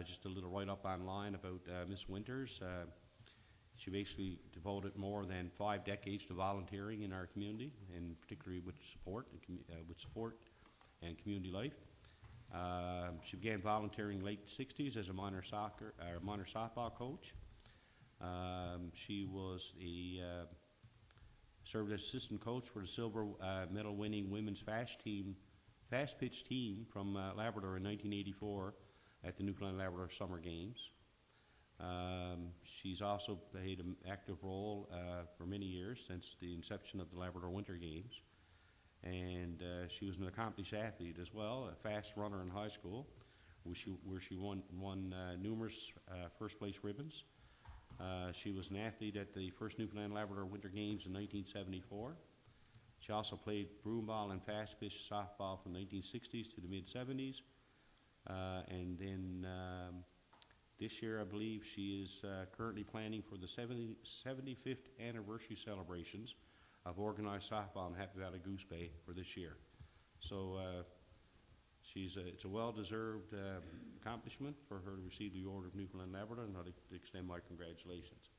Just a little write-up online about Miss Winters. She basically devoted more than 5 decades to volunteering in our community, and particularly with support and community life. She began volunteering late 60s as a minor softball coach. She was served as assistant coach for the silver medal winning women's fast pitch team from Labrador in 1984 at the Newfoundland Labrador Summer Games. She's also played an active role for many years since the inception of the Labrador Winter Games. And she was an accomplished athlete as well, a fast runner in high school, where she won numerous first place ribbons. She was an athlete at the first Newfoundland Labrador Winter Games in 1974. She also played broomball and fast pitch softball from the 1960s to the mid-70s. And then this year, I believe she is currently planning for the 75th anniversary celebrations of organized softball in Happy Valley-Goose Bay for this year. So it's a well-deserved accomplishment for her to receive the Order of Newfoundland Labrador, and I'd like to extend my congratulations.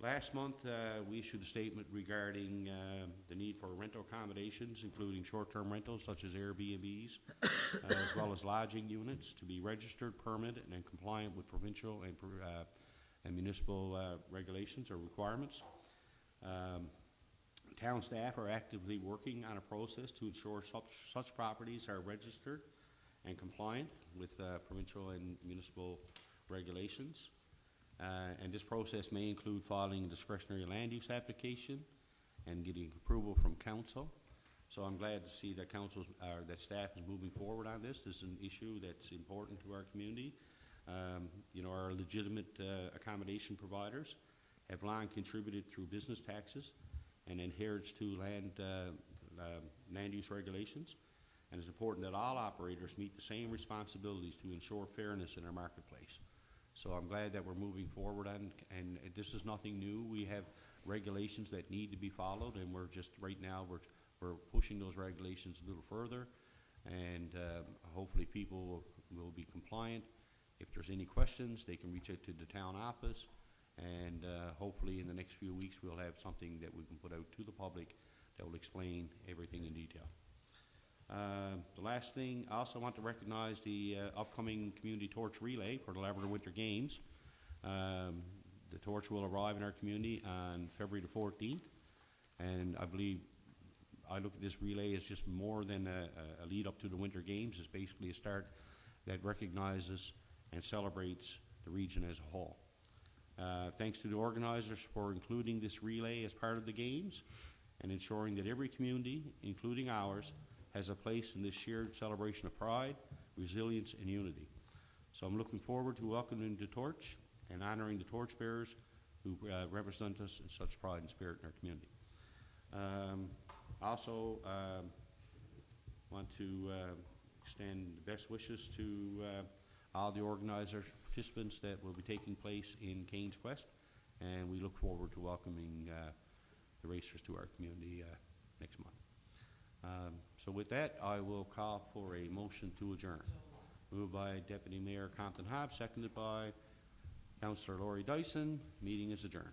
Last month, we issued a statement regarding the need for rental accommodations, including short-term rentals such as Airbnbs, as well as lodging units, to be registered, permitted, and compliant with provincial and municipal regulations or requirements. Town staff are actively working on a process to ensure such properties are registered and compliant with provincial and municipal regulations. And this process may include filing a discretionary land use application and getting approval from council. So I'm glad to see that that staff is moving forward on this. This is an issue that's important to our community. You know, our legitimate accommodation providers have long contributed through business taxes and adherence to land use regulations. And it's important that all operators meet the same responsibilities to ensure fairness in our marketplace. So I'm glad that we're moving forward on, and this is nothing new. We have regulations that need to be followed, and we're just, right now, we're pushing those regulations a little further, and hopefully people will be compliant. If there's any questions, they can reach out to the town office, and hopefully in the next few weeks we'll have something that we can put out to the public that will explain everything in detail. The last thing, I also want to recognize the upcoming community torch relay for the Labrador Winter Games. The torch will arrive in our community on February the 14th, and I look at this relay as just more than a lead up to the Winter Games. It's basically a start that recognizes and celebrates the region as a whole. Thanks to the organizers for including this relay as part of the games and ensuring that every community, including ours, has a place in this shared celebration of pride, resilience, and unity. So I'm looking forward to welcoming the torch and honoring the torchbearers who represent us in such pride and spirit in our community. Also, want to extend best wishes to all the organizers, participants that will be taking place in Cane's Quest, and we look forward to welcoming the racers to our community next month. So with that, I will call for a motion to adjourn. Moved by Deputy Mayor Compton Hobbs, seconded by Councillor Laurie Dyson. Meeting is adjourned.